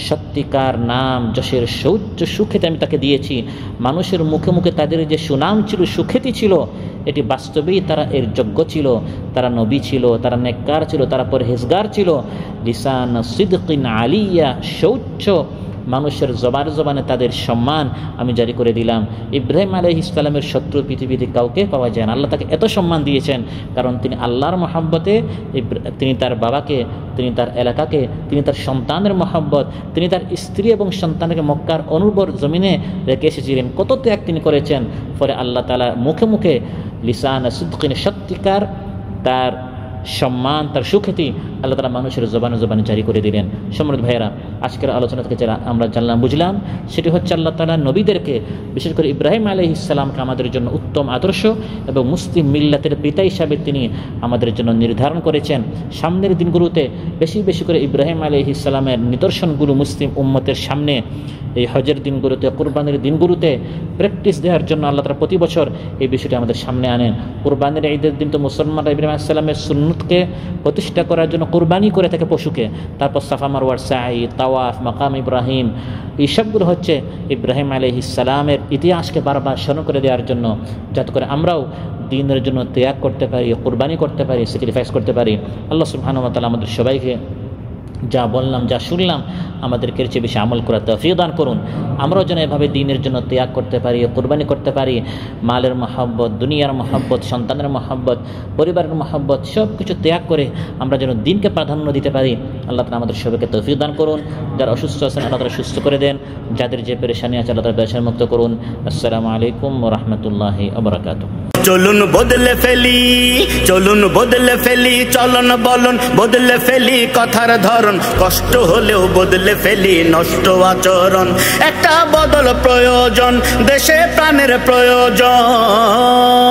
সত্যিকার নাম যশের সৌচ্চ সুখ্যাতি আমি তাকে দিয়েছি। মানুষের মুখে মুখে তাদের যে সুনাম ছিল, সুখ্যাতি ছিল, এটি বাস্তবেই তারা এর যোগ্য ছিল। তারা নবী ছিল, তারা নেককার ছিল, তারা পরহেজগার ছিল। লিসানা সিদকিন আলিয়া, সৌচ্চ মানুষের জবানে তাদের সম্মান আমি জারি করে দিলাম। ইব্রাহিম আলাইহিস সালামের শত্রু পৃথিবীতে কাউকে পাওয়া যায় না। আল্লাহ তাকে এত সম্মান দিয়েছেন কারণ তিনি আল্লাহর মহব্বতে, তিনি তার বাবাকে, তিনি তার এলাকাকে, তিনি তার সন্তানের মহব্বত, তিনি তার স্ত্রী এবং সন্তানকে মক্কার অনুর্বর জমিনে রেখে এসেছিলেন। কত ত্যাগ তিনি করেছেন। ফলে আল্লাহ তাআলা মুখে মুখে লিসান সিদকিন, সত্যিকার তার সম্মান, তার সুখ্যাতি আল্লাহ তাআলা মানুষের জবানে জারি করে দিলেন। সম্মানিত ভাইয়েরা, আজকের আলোচনা থেকে যারা আমরা জানলাম, বুঝলাম, সেটি হচ্ছে আল্লাহ তাআলা নবীদেরকে, বিশেষ করে ইব্রাহিম আলাইহিস সালামকে আমাদের জন্য উত্তম আদর্শ এবং মুসলিম মিল্লাতের পিতা হিসাবে তিনি আমাদের জন্য নির্ধারণ করেছেন। সামনের দিনগুলোতে বেশি বেশি করে ইব্রাহিম আলাইহিস সালামের নিদর্শনগুলো মুসলিম উম্মতের সামনে, এই হজের দিনগুলোতে, কুরবানির দিনগুলোতে প্র্যাকটিস দেওয়ার জন্য আল্লাহ তাআলা প্রতি বছর এই বিষয়টি আমাদের সামনে আনেন। কুরবানির ঈদের দিন তো মুসলমানরা ইব্রাহিম আলাইহিস সালামের সুন্নতকে প্রতিষ্ঠা করার জন্য কুরবানি করে থাকে পশুকে। তারপর সাফা মারওয়ার সাই, তাওয়াফ, মাকাম ইব্রাহিম, এই সবগুলো হচ্ছে ইব্রাহিম আলাইহিস সালামের ইতিহাসকে বারবার স্মরণ করে দেওয়ার জন্য, যাতে করে আমরাও দিনের জন্য ত্যাগ করতে পারি, কুরবানি করতে পারি, স্যাক্রিফাইস করতে পারি। আল্লাহ সুবহানাহু ওয়া তাআলা আমাদের সবাইকে যা বললাম, যা শুনলাম, আমাদেরকে এর চেয়ে বেশি আমল করার তৌফিক দান করুন। আমরাও যেন এভাবে দিনের জন্য ত্যাগ করতে পারি, কোরবানি করতে পারি। মালের মহব্বত, দুনিয়ার মহব্বত, সন্তানের মহব্বত, পরিবারের মহব্বত সব কিছু ত্যাগ করে আমরা যেন দিনকে প্রাধান্য দিতে পারি। আল্লাহ তাআলা আমাদের সবাইকে তৌফিক দান করুন। যারা অসুস্থ আছেন আল্লাহ তাআলা সুস্থ করে দেন, যাদের যে পেরেশানি আছে আল্লাহ তাআলা পেরেশানি মুক্ত করুন। আসসালামু আলাইকুম ওয়া রাহমাতুল্লাহি ওয়া বারাকাতুহু। চলুন বদলে ফেলি, চলুন বদলে ফেলি, চলন বলন বদলে ফেলি, কথার ধরন কষ্ট হলেও বদলে ফেলি নষ্ট আচরণ। একটা বদল প্রয়োজন, দেশে প্রাণের প্রয়োজন।